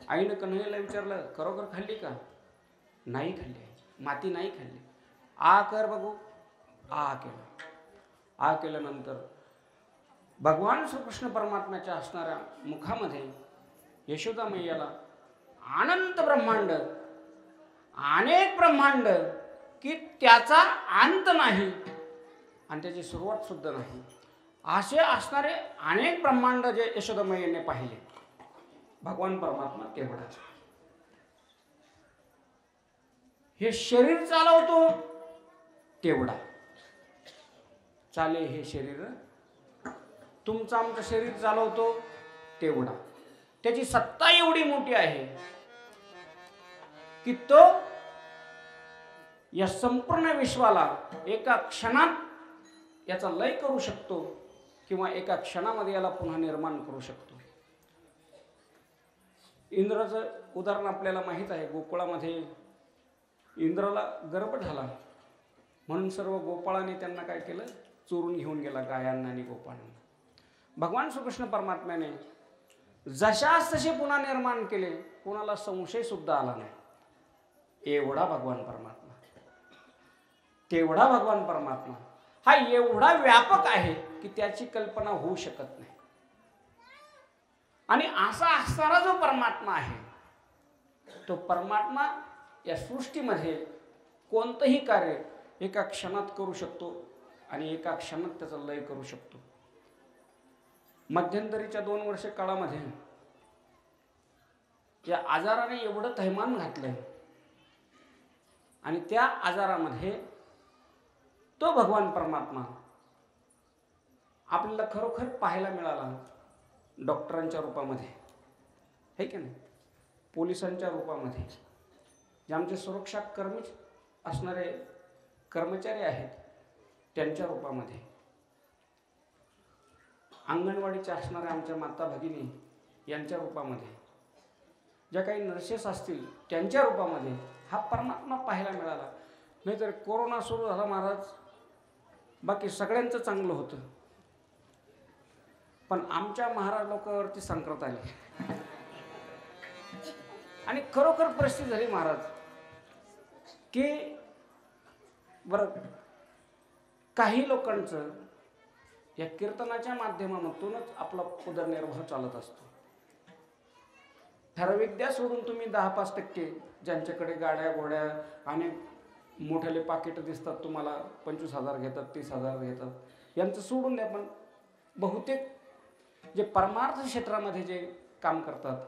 आईनं कन्हैयाला विचारलं, खरोखर खाल्ली का? नाही खाल्ली, माती नाही खाल्ली. आ कर बघू. आ केलं. आ केल्यानंतर भगवान श्रीकृष्ण परमात्म्याच्या असणाऱ्या मुखामध्ये यशोदा मैयाला अनंत ब्रह्मांड, अनेक ब्रह्मांड की त्याचा अंत नाही आणि त्याची सुरुवात सुद्धा नाही, असे असणारे अनेक ब्रह्मांड जे यशोदा मैयाने पाहिले. भगवान परमात्मा तेवढा. हे शरीर चालवतो तेवढा. चाले हे शरीर, तुमचं आमचं शरीर चालवतो तेवढा. त्याची सत्ता एवढी मोठी आहे की तो या संपूर्ण विश्वाला एका क्षणात याचा लय करू शकतो किंवा एका क्षणामध्ये याला पुन्हा निर्माण करू शकतो. इंद्राचं उदाहरण आपल्याला माहीत आहे. गोकुळामध्ये इंद्राला गर्भ झाला म्हणून सर्व गोपाळांनी त्यांना काय केलं, चोरून घेऊन गेला, गायांना आणि गोपाळांना. भगवान श्रीकृष्ण परमात्म्याने जशास तसे पुन्हा निर्माण केले, कोणाला संशय सुद्धा आला नाही. एवढा भगवान परमात्मा, तेवढा भगवान परमात्मा हा एवढा व्यापक आहे की त्याची कल्पना होऊ शकत नाही. आणि असा असणारा जो परमात्मा आहे, तो परमात्मा या सृष्टीमध्ये कोणतंही कार्य एका क्षणात करू शकतो आणि एका क्षणात त्याचा लय करू शकतो. मध्यंतरीच्या 2 वर्ष काळामध्ये या आजाराने एवढं थैमान घातलंय आणि त्या आजारामध्ये तो भगवान परमात्मा आपल्याला खरोखर पाहायला मिळाला. डॉक्टरांच्या रूपामध्ये, है की नाही, पोलिसांच्या रूपामध्ये, जे आमचे सुरक्षा कर्मी असणारे कर्मचारी आहेत त्यांच्या रूपामध्ये, अंगणवाडीच्या असणाऱ्या आमच्या माता भगिनी यांच्या रूपामध्ये, ज्या काही नर्सेस असतील त्यांच्या रूपामध्ये हा परमात्मा पाहायला मिळाला. नाहीतर कोरोना सुरू झाला महाराज, बाकी सगळ्यांचं चांगलं होतं, पण आमच्या महाराज लोकांवरती संकट आले आणि खरोखर परिस्थिती झाली महाराज की बरं, काही लोकांचं या कीर्तनाच्या माध्यमातूनच आपला उदरनिर्वाह चालत असतो. ठराविक सोडून तुम्ही 10-5% ज्यांच्याकडे गाड्या घोड्या आणि मोठ्याले पाकिट दिसतात तुम्हाला, 25,000 घेतात, 30,000 घेतात, यांचं सोडून द्या. पण बहुतेक जे परमार्थ क्षेत्रामध्ये जे काम करतात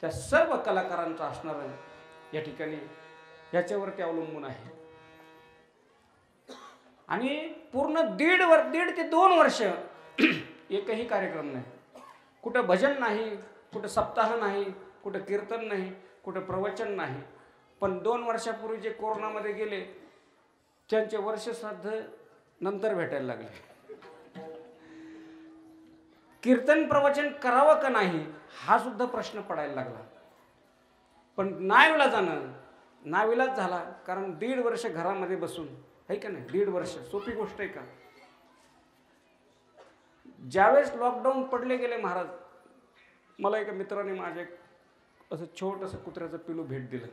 त्या सर्व कलाकारांचं असणारं या ठिकाणी याच्यावरती अवलंबून आहे. आणि पूर्ण दीड ते 2 वर्ष एकही कार्यक्रम नाही, कुठं भजन नाही, कुठं सप्ताह नाही, कुठं कीर्तन नाही, कुठं प्रवचन नाही. पण 2 वर्षापूर्वी जे कोरोनामध्ये गेले त्यांचे वर्ष श्राद्ध नंतर भेटायला लागले. कीर्तन प्रवचन करावं का नाही हा सुद्धा प्रश्न पडायला लागला. पण नाविलाज झाला, कारण 1.5 वर्ष घरामध्ये बसून, है का नाही, 1.5 वर्ष सोपी गोष्ट आहे का? ज्यावेळेस लॉकडाऊन पडले गेले महाराज, मला एका मित्राने माझे असं छोटंसं कुत्र्याचं पिलू भेट दिलं.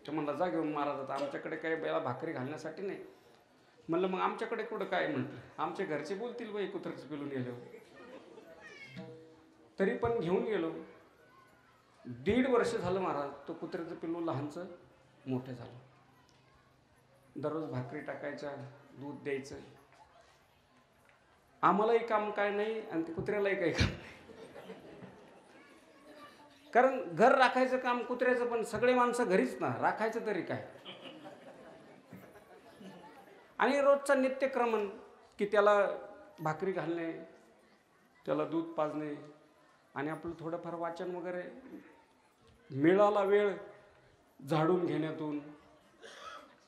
ते म्हणला, जा घेऊन महाराज, आता आमच्याकडे काही बेला भाकरी घालण्यासाठी नाही. म्हणलं मग आमच्याकडे कुठं काय? म्हटलं आमच्या घरचे बोलतील बाई कुत्र्याचं पिलू नेलं. तरी पण घेऊन गेलो. 1.5 वर्ष झालं महाराज, तो कुत्र्याचं पिल्लू लहानचं मोठं झालं. दररोज भाकरी टाकायच्या, दूध द्यायचं. आम्हालाही काम काय नाही आणि ते कुत्र्यालाही काही काम नाही, कारण घर राखायचं काम कुत्र्याचं, पण सगळे माणसं घरीच ना, राखायचं तरी काय. आणि रोजचा नित्यक्रमण की त्याला भाकरी घालणे, त्याला दूध पाजणे आणि आपलं थोडंफार वाचन वगैरे, मिळाला वेळ झाडून घेण्यातून.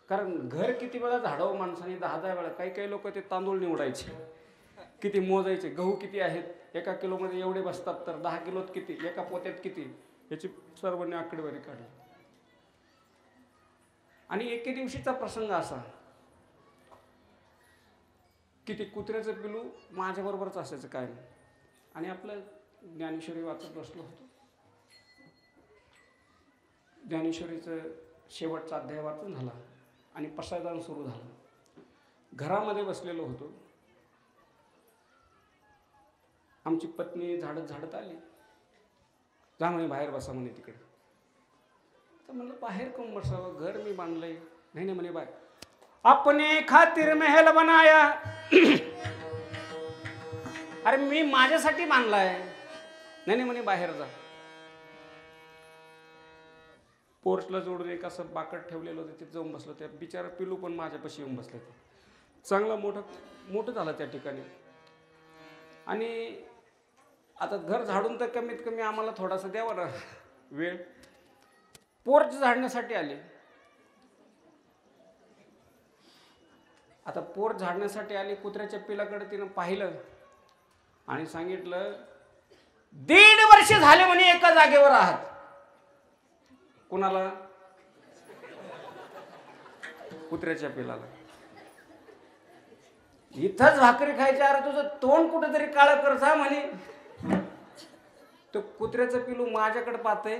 कारण घर किती वेळा झाडावं माणसाने, 10-10 वेळा. काही काही लोक ते तांदूळ निवडायचे, किती मोजायचे, गहू किती आहेत, 1 किलोमध्ये एवढे बसतात, तर 10 किलोत किती, एका पोत्यात किती, याची सर्वांनी आकडेवारी काढली. आणि एके दिवशीचा प्रसंग असा की ते कुत्र्याचं पिलू माझ्याबरोबरच असायचं काय नाही. आणि आपलं ज्ञानेश्वरी वाचत बसलो होतो. ज्ञानेश्वरीचं शेवटचा अध्याय वाचून झाला आणि पसायदान सुरू झालं. घरामध्ये बसलेलो होतो. आमची पत्नी झाडत झाडत आली. जा म्हणे बाहेर बसा म्हणे तिकडे. तर म्हणलं बाहेर कोण बसावं, घर मी बांधलंय. नाही नाही म्हणे बाहेर. अपने खातिर महल बनाया. अरे मी माझ्यासाठी बांधलाय. नाही नाही म्हणे बाहेर जा. पोर्चला जोडून एक असं बाकड ठेवलेलं होतं, तिथे जाऊन बसलं. त्या बिचारा पिलू पण माझ्यापाशी येऊन बसलं. ते चांगला मोठं झालं त्या ठिकाणी. आणि आता घर झाडून तर कमीत कमी आम्हाला थोडासा द्यावा ना वेळ. पोर्च झाडण्यासाठी आले. आता पोर्च झाडण्यासाठी आले. कुत्र्याच्या पिलाकडे तिनं पाहिलं आणि सांगितलं, 1.5 वर्ष झाले म्हणे एका जागेवर आहात. कुणाला? कुत्र्याच्या पिलाला. इथंच भाकरी खायच्या, अरे तुझं तोंड कुठेतरी काळं कर जा म्हणे. तो कुत्र्याचं पिलू माझ्याकडे पाहतंय,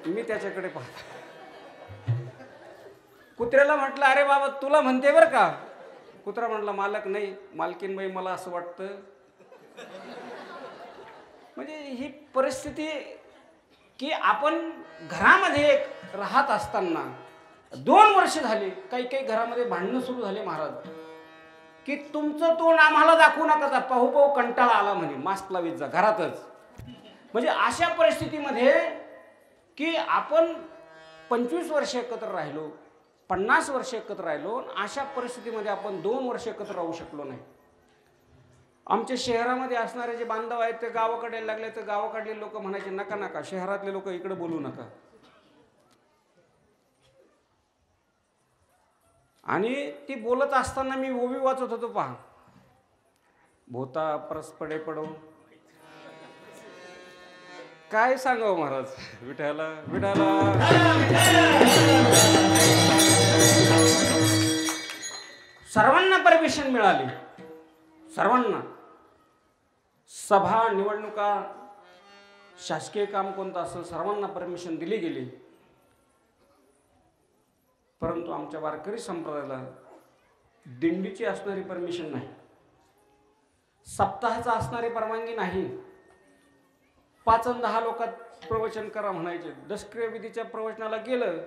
मी त्याच्याकडे पाहतो. कुत्र्याला म्हटलं, अरे बाबा तुला म्हणते बरं का. कुत्रा म्हटला, मालक नाही, मालकीनबाई मला असं वाटतं. म्हणजे ही परिस्थिती की आपण घरामध्ये राहत असताना 2 वर्ष झाली, काही काही घरामध्ये भांडणं सुरू झाले महाराज, की तुमचं तोंड आम्हाला दाखवू नका, पाहू पाहू कंटाळा आला म्हणे, मास्क लावीत जा घरातच. म्हणजे अशा परिस्थितीमध्ये की आपण 25 वर्ष एकत्र राहिलो, 50 वर्ष एकत्र राहिलो, अशा परिस्थितीमध्ये आपण 2 वर्ष एकत्र राहू शकलो नाही. आमच्या शहरामध्ये असणारे जे बांधव आहेत ते गावाकडे लागले, तर गावाकडले लोक म्हणायचे नका नका, शहरातले लोक इकडे बोलू नका. आणि ती बोलत असताना मी ओवी वाचत होतो. पहा, भोता परस्पडे पडो. काय सांगावं महाराज, विठाला विठाला. सर्वांना परमिशन मिळाली, सर्वांना. सभा, निवडणुका, शासकीय काम कोणतं असेल, सर्वांना परमिशन दिली गेली. परंतु आमच्या वारकरी संप्रदायाला दिंडीची असणारी परमिशन नाही, सप्ताहाचा असणारी परवानगी नाही. 5 आणि 10 लोकात प्रवचन करा म्हणायचे. दशक्रिय विधीच्या प्रवचनाला गेलं,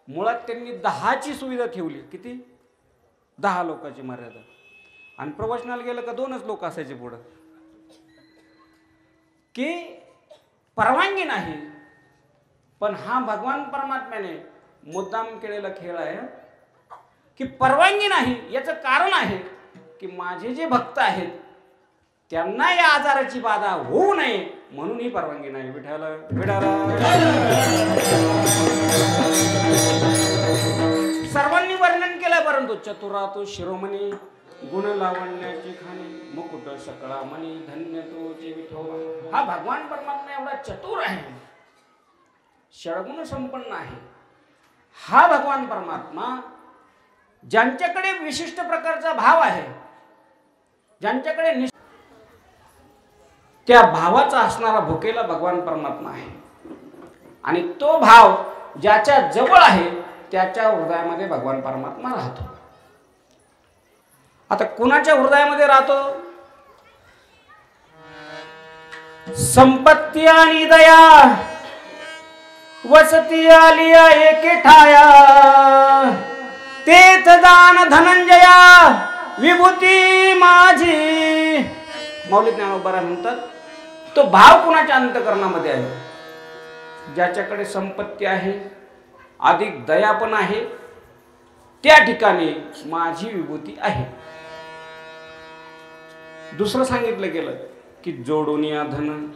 मुळात त्यांनी 10ची सुविधा ठेवली. किती? 10 लोकांची मर्यादा. आणि प्रवचनाला गेलं का 2च लोक असायचे पुढं, की परवानगी नाही. पण हा भगवान परमात्म्याने मुद्दाम केलेला खेळ आहे की परवानगी नाही. याचं कारण आहे की माझे जे भक्त आहेत त्यांना या आजाराची बाधा होऊ नये म्हणून ही परवानगी नाही. विठाला विठाला. सर्वांनी वर्णन केलं, परंतु चतुरा तो शिरोमणी, गुण लावण्याची खाणी, मुकुट सकळा मणी, धन्य तोचे विठोबा. हा भगवान परमात्मा एवढा चतुर आहे, षडगुण संपन्न आहे. हा भगवान परमात्मा ज्यांच्याकडे विशिष्ट प्रकारचा भाव आहे, ज्यांच्याकडे त्या भावाचा असणारा भुकेला भगवान परमात्मा आहे. आणि तो भाव ज्याच्या जवळ आहे त्याच्या हृदयामध्ये भगवान परमात्मा राहतो. आता कुणाच्या हृदयामध्ये राहतो? संपत्ती आणि दया वसती आलिया एके ठाया, तेथ दान धनंजया विभूती माझी. मौलिक ज्ञानोबा म्हणतात, तो भाव कुणाच्या अंतःकरणामध्ये आहे? ज्याच्याकडे संपत्ती आहे, अधिक दया पण आहे, त्या ठिकाणी माझी विभूती आहे. दुसरं सांगितलं गेलं की जोडून या धन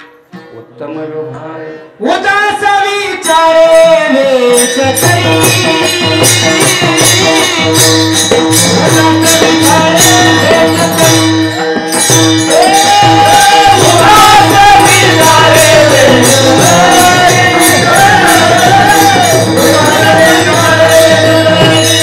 उत्तम व्यवहार उदास विचारे वेश करी उदास विचारे वेश करी उदास विचारे वेश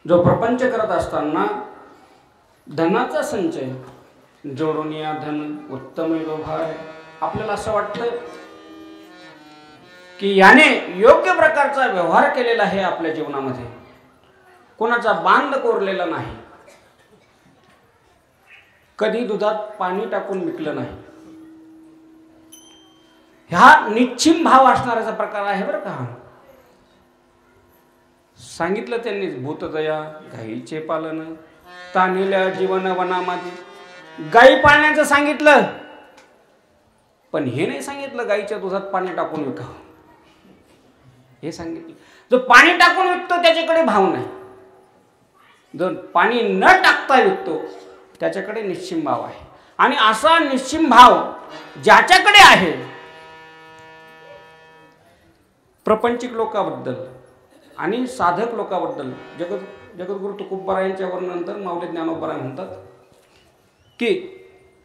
जो प्रपंच करत असताना धनाचा संचय जोडून या धन उत्तम व्यवहार आहे. आपल्याला असं वाटतं की याने योग्य प्रकारचा व्यवहार केलेला आहे आपल्या जीवनामध्ये, कोणाचा बांध कोरलेला नाही, कधी दुधात पाणी टाकून विकलं नाही. हा निश्चिम भाव असणाऱ्याचा प्रकार आहे बरं का. सांगितलं त्यांनी भूतदया गायीचे पालन तानिल्या जीवन वनामध्ये, गायी पाळण्याचं सांगितलं, पण हे नाही सांगितलं गायीच्या दुधात पाणी टाकून विकावं. हे सांगितलं जो पाणी टाकून विकतो त्याच्याकडे भाव नाही, जो पाणी न टाकता विकतो त्याच्याकडे निश्चिम भाव आहे. आणि असा निश्चिम भाव ज्याच्याकडे आहे प्रपंचिक लोकांबद्दल आणि साधक लोकांबद्दल जगद्गुरु तुकोबारायांच्या वर्णनानंतर माऊली ज्ञानोबाराय म्हणतात की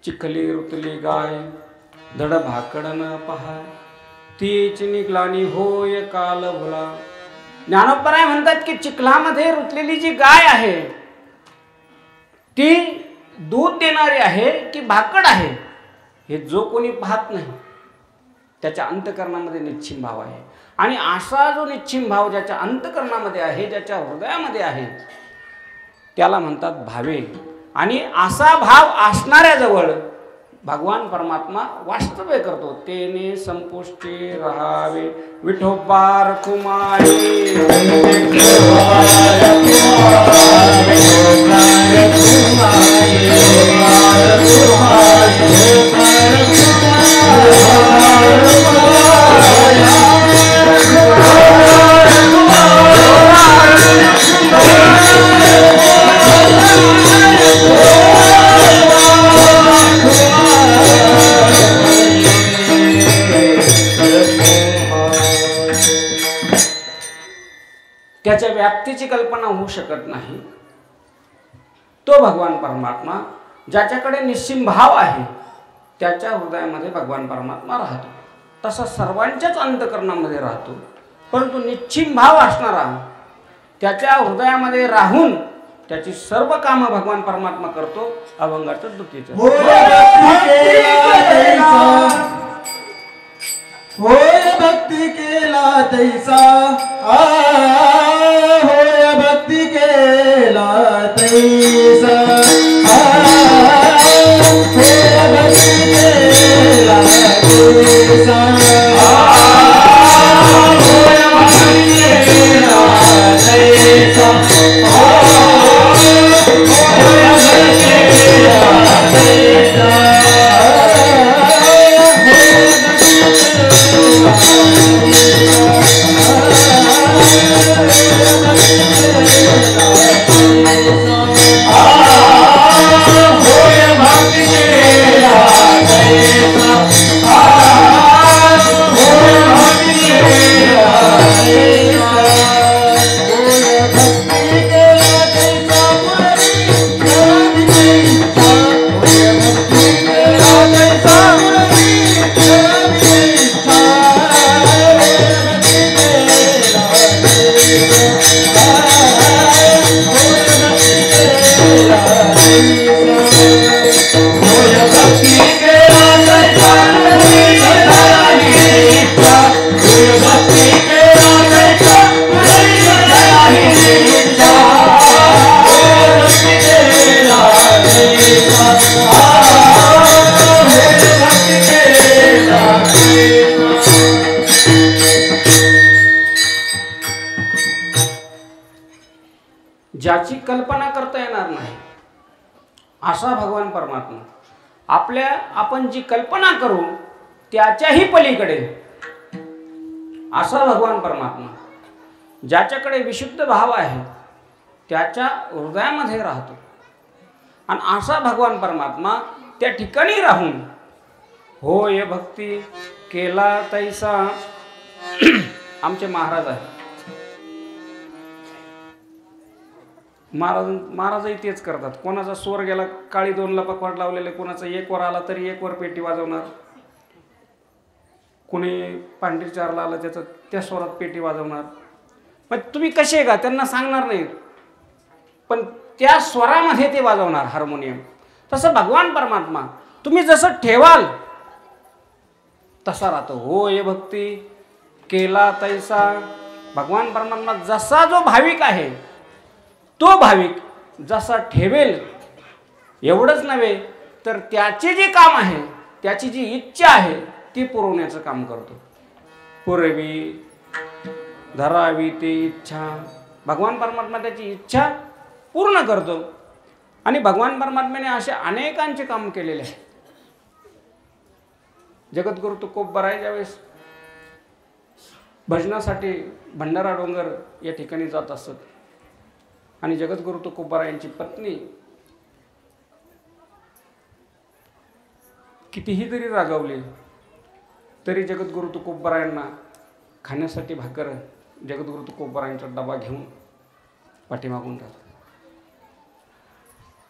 चिखली रुतली गाय धड भाकड न पहा तीच निगलानी होय काल भुला. ज्ञानोबाराय म्हणतात की चिखलामध्ये रुतलेली जी गाय आहे ती दूध देणारी आहे की भाकड आहे हे जो कोणी पाहत नाही त्याच्या अंतःकरणामध्ये निश्चिम भाव आहे. आणि असा जो निश्चिम भाव ज्याच्या अंतःकरणामध्ये आहे, ज्याच्या हृदयामध्ये आहे, त्याला म्हणतात भावे. आणि असा भाव असणाऱ्याजवळ भगवान परमात्मा वास्तव्य करतो. तेने संपुष्टी राहावे विठोबा रखुमाई त्याच्या व्याप्तीची कल्पना होऊ शकत नाही. तो भगवान परमात्मा ज्याच्याकडे निश्चिम भाव आहे त्याच्या हृदयामध्ये भगवान परमात्मा राहतो. तसा सर्वांच्याच अंतःकरणामध्ये राहतो, परंतु निश्चिम भाव असणारा त्याच्या हृदयामध्ये राहून त्याची सर्व कामं भगवान परमात्मा करतो. अभंगाचं द्वितीयचं होय भक्ती केला तैसा होय भक्ती केला तैसा होय भक्ती केला तैसा होय भक्ती केला तैसा होय भक्ती केला तैसा ज्याची कल्पना करता येणार नाही असा भगवान परमात्मा, आपण जी कल्पना करू त्याच्याही पलीकडे असा भगवान परमात्मा, ज्याच्याकडे विशुद्ध भाव आहे त्याच्या हृदयामध्ये राहतो. आणि असा भगवान परमात्मा त्या ठिकाणी राहून होय भक्ती केला तैसा. आमचे महाराज आहे, महाराजही तेच करतात. कोणाचा स्वर गेला काळी दोनला पकवाट लावलेले, कोणाचा एक वर आला तरी एक वर पेटी वाजवणार, कोणी पांढरी चारला आलं त्याचं त्या स्वरात पेटी वाजवणार. पण तुम्ही कसे का त्यांना सांगणार नाही, पण त्या स्वरामध्ये ते वाजवणार हार्मोनियम. तसं भगवान परमात्मा तुम्ही जसं ठेवाल तसा राहतो. हो ये भक्ती केला तैसा. भगवान परमात्मा जसा जो भाविक आहे तो भाविक जसा ठेवेल, एवढंच नव्हे तर त्याचे जे काम आहे, त्याची जी इच्छा आहे ती पुरवण्याचं काम करतो. पुरवी धरावी ती इच्छा. भगवान परमात्मा त्याची इच्छा पूर्ण करतो. आणि भगवान परमात्म्याने असे अनेकांचे काम केलेले आहे. जगद्गुरु तुकोबराय ज्यावेळेस भजनासाठी भंडारा डोंगर या ठिकाणी जात असत आणि जगद्गुरु तुकोबराय यांची पत्नी कितीही जरी रागावली तरी जगद्गुरु तुकोबरायांना खाण्यासाठी भाकर जगद्गुरु तुकोबरायांचा डबा घेऊन पाठीमागून राहतात.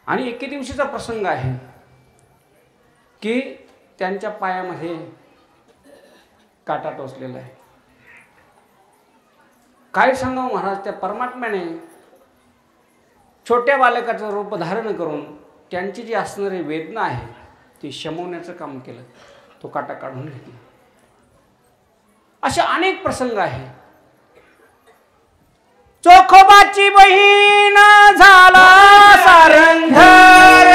आणि एके दिवशीचा प्रसंग आहे की त्यांच्या पायामध्ये काटा टोचलेला आहे. काय सांगावं महाराज, त्या परमात्म्याने छोट्या बालकाचं रूप धारण करून त्यांची जी असणारी वेदना आहे ती शमवण्याचं काम केलं. तो काटा काढून घेतला. असे अनेक प्रसंग आहे. चोखोबाची बहीण झाला सारंगधर,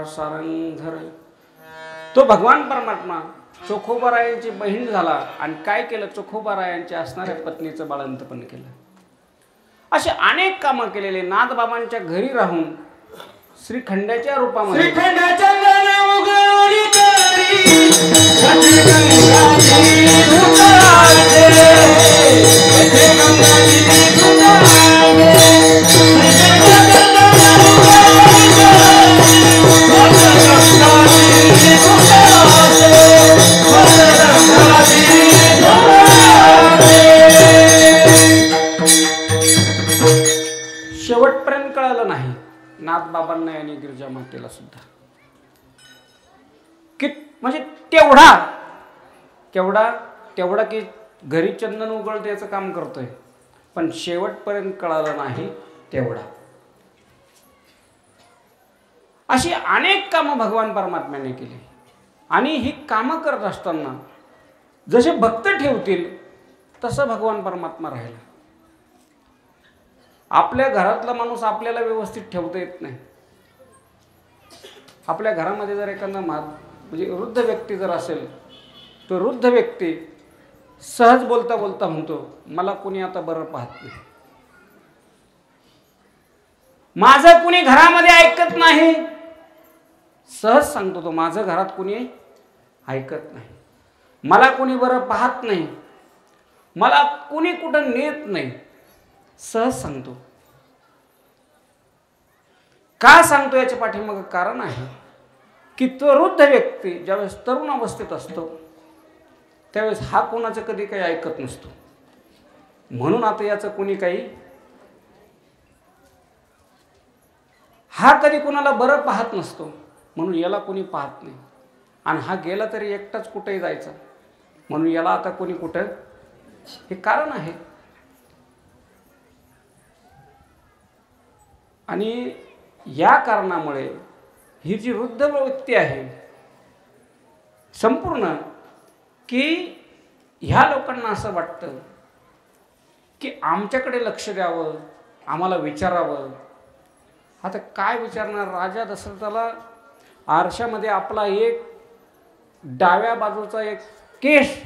सारंगधर. तो भगवान परमात्मा चोखोबारायांची बहीण झाला आणि काय केलं, चोखोबारायांच्या असणाऱ्या पत्नीचं बाळंतपण केलं. असे अनेक कामं केलेले. नाथबाबांच्या घरी राहून श्रीखंडाच्या रूपामध्ये शेवटपर्यंत कळालं नाही नाथबाबांना आणि गिरिजा मातेला सुद्धा की म्हणजे तेवढा की घरी चंदन उगळते याचं काम करतोय, पण शेवटपर्यंत कळालं नाही तेवढा. अशी अनेक कामं भगवान परमात्म्याने केली. आणि ही कामं करत असताना जसे भक्त ठेवतील तसं भगवान परमात्मा राहिला. आपल्या घरातला माणूस आपल्याला व्यवस्थित ठेवता येत नाही. आपल्या घरामध्ये जर एखादा म्हणजे वृद्ध व्यक्ती जर असेल, तो वृद्ध व्यक्ती सहज बोलता बोलता म्हणतो, मला कुणी आता बरं पाहत नाही, माझं कुणी घरामध्ये ऐकत नाही. सहज सांगतो तो, माझं घरात कुणी ऐकत नाही, मला कुणी बरं पाहत नाही, मला कुणी कुठं नेत नाही. सहज सांगतो. का सांगतो याच्या पाठीमागे कारण आहे की तो वृद्ध व्यक्ती ज्यावेळेस तरुण अवस्थेत असतो त्यावेळेस हा कोणाचं कधी काही ऐकत नसतो. म्हणून आता याचं कुणी काही, हा कधी कुणाला बरं पाहत नसतो, म्हणून याला कुणी पाहत नाही. आणि हा गेला तरी एकटाच कुठेही जायचा, म्हणून याला आता कोणी कुठं हे कारण आहे. आणि या कारणामुळे ही जी वृद्ध व्यक्ती आहे संपूर्ण, की ह्या लोकांना असं वाटतं की आमच्याकडे लक्ष द्यावं, आम्हाला विचारावं. आता काय विचारणार? राजा दशरथाला आरशामध्ये आपला एक डाव्या बाजूचा एक केश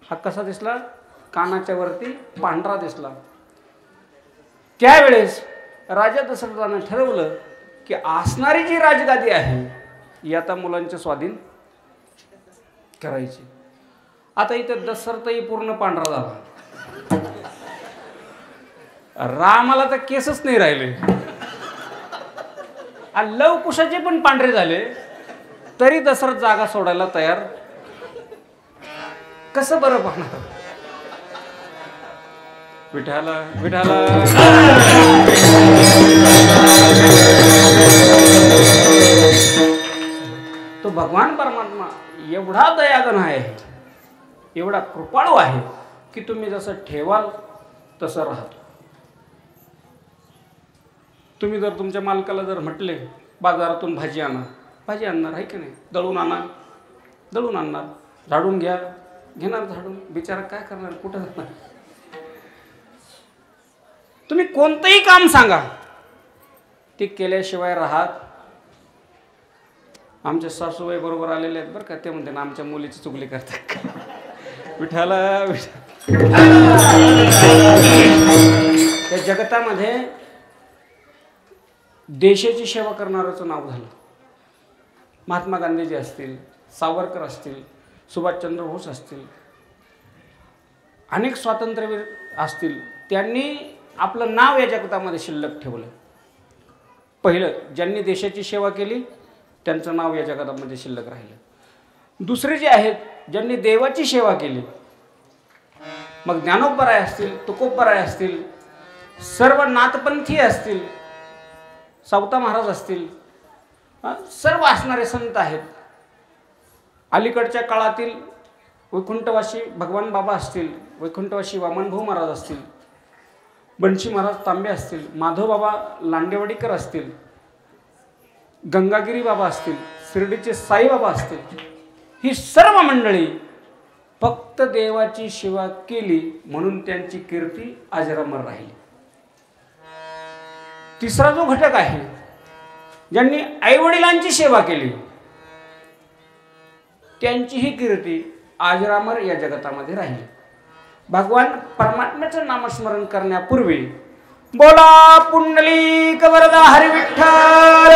हा कसा दिसला? कानाच्या वरती पांढरा दिसला. त्यावेळेस राजा दशरथाने ठरवलं की असणारी जी राजगादी आहे ही आता मुलांच्या स्वाधीन करायची. आता इथं दशरथही पूर्ण पांढरा झाला, रामाला तर केसच नाही राहिले, लवकुशाचे पण पांढरे झाले, तरी दशरथ जागा सोडायला तयार. कसं बरं पाहणार? विठाला विठाला तो भगवान परमात्मा एवढा दयागण आहे, एवढा कृपाळू आहे की तुम्ही जसं ठेवाल तसं राहतो. तुम्ही जर तुमच्या मालकाला जर म्हटले बाजारातून भाजी आणा, भाजी आणणार आहे की नाही? दळून आणा, दळून आणणार. झाडून घ्या, घेणार झाडून. बिचारा काय करणार? कुठं जाणार? तुम्ही कोणतंही काम सांगा, ते केल्याशिवाय राहत. आमच्या सासूबाई बरोबर आलेले आहेत बरं का, ते म्हणते ना आमच्या मुलीची चुगली करतात. विठाला त्या जगतामध्ये देशाची सेवा करणाऱ्याचं नाव झालं. महात्मा गांधीजी असतील, सावरकर असतील, सुभाषचंद्र बोस असतील, अनेक स्वातंत्र्यवीर असतील, त्यांनी आपलं नाव या जगतामध्ये शिल्लक ठेवलं. पहिलं ज्यांनी देशाची सेवा केली त्यांचं नाव या जगतामध्ये शिल्लक राहिलं. दुसरे जे आहेत ज्यांनी देवाची सेवा केली, मग ज्ञानोबराय असतील, तुकोबराय असतील, सर्व नाथपंथी असतील, सावता महाराज असतील, सर्व असणारे संत आहेत. अलीकडच्या काळातील वैकुंठवासी भगवान बाबा असतील, वैकुंठवासी वामनभाऊ महाराज असतील, बंशी महाराज तांबे असतील, माधव बाबा लांडेवाडीकर असतील, गंगागिरी बाबा असतील, शिर्डीचे साईबाबा असतील, ही सर्व मंडळी फक्त देवाची सेवा केली म्हणून त्यांची कीर्ती अजरामर राहिली. तिसरा जो घटक आहे, ज्यांनी आईवडिलांची सेवा केली त्यांचीही कीर्ती अजरामर या जगतामध्ये राहिली. भगवान परमात्म्याचं नामस्मरण करण्यापूर्वी बोला पुंडलिक वरदा हरी विठ्ठल.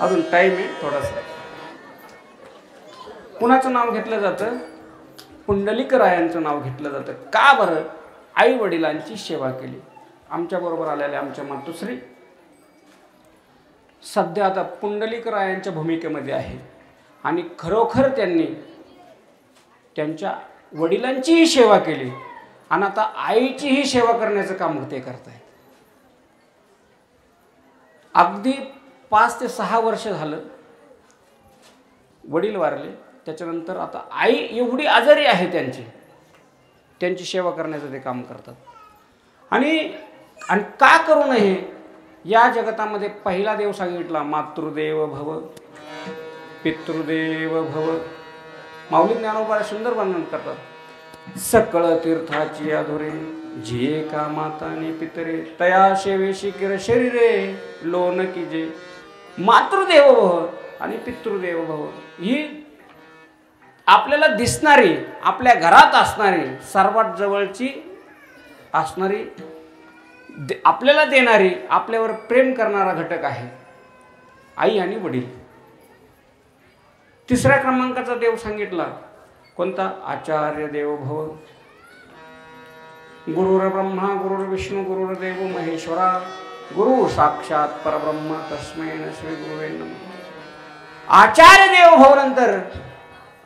अजून टाइम आहे थोडासा. कुणाचं नाव घेतलं जातं? पुंडलिक रायांचं नाव घेतलं जातं. का बरं? आई वडिलांची सेवा केली. आमच्या बरोबर आलेल्या आमच्या मातोश्री सध्या आता पुंडलिक रायांच्या भूमिकेमध्ये आहे आणि खरोखर त्यांनी त्यांच्या वडिलांचीही सेवा केली आणि आता आईचीही सेवा करण्याचं काम ते करत आहेत. अगदी 5 ते 6 वर्ष झालं वडील वारले, त्याच्यानंतर आता आई एवढी आजारी आहे त्यांची सेवा करण्याचं ते काम करतात. आणि का करू नये? या जगतामध्ये पहिला देव सांगितला मातृदेव भव पितृदेव भव. माऊली ज्ञानोबा सुंदर वर्णन करतात. सकळ तीर्थाची अधुरे जे का माताने पितरे तया शेवेशी किर शरीरे लोन कीजे. मातृदेव भव आणि पितृदेव भव ही आपल्याला दिसणारी, आपल्या घरात असणारी, सर्वात जवळची असणारी, आपल्याला देणारी, आपल्यावर प्रेम करणारा घटक आहे आई आणि वडील. तिसऱ्या क्रमांकाचा देव सांगितला कोणता? आचार्य देव भव. गुरुर ब्रह्मा गुरुर विष्णू गुरुर देव महेश्वरा गुरु साक्षात परब्रह्म तस्मै श्री गुरुवे नमः. आचार्य देव भव नंतर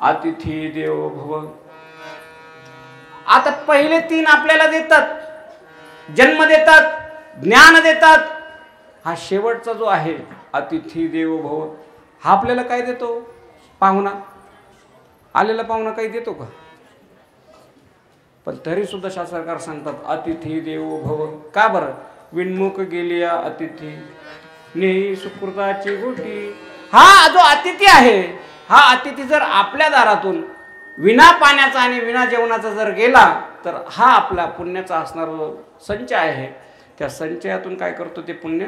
अतिथी देव भव. आता पहिले 3 आपल्याला देतात, जन्म देतात, ज्ञान देतात. हा शेवटचा जो आहे अतिथी देव भव, हा आपल्याला काय देतो? पाहुणा. आलेला पाहुणा काही देतो का? पण तरी सुद्धा शास्त्रकार सांगतात अतिथी देवो भव. का बरं? विणमुख गेलिया अतिथी नेही सुकृताची गोटी. हा जो अतिथी आहे, हा अतिथी जर आपल्या दारातून विना पाण्याचा आणि विना जेवणाचा जर गेला तर हा आपला पुण्याचा असणारा संच आहे, त्या संचयातून काय करतो? ते पुण्य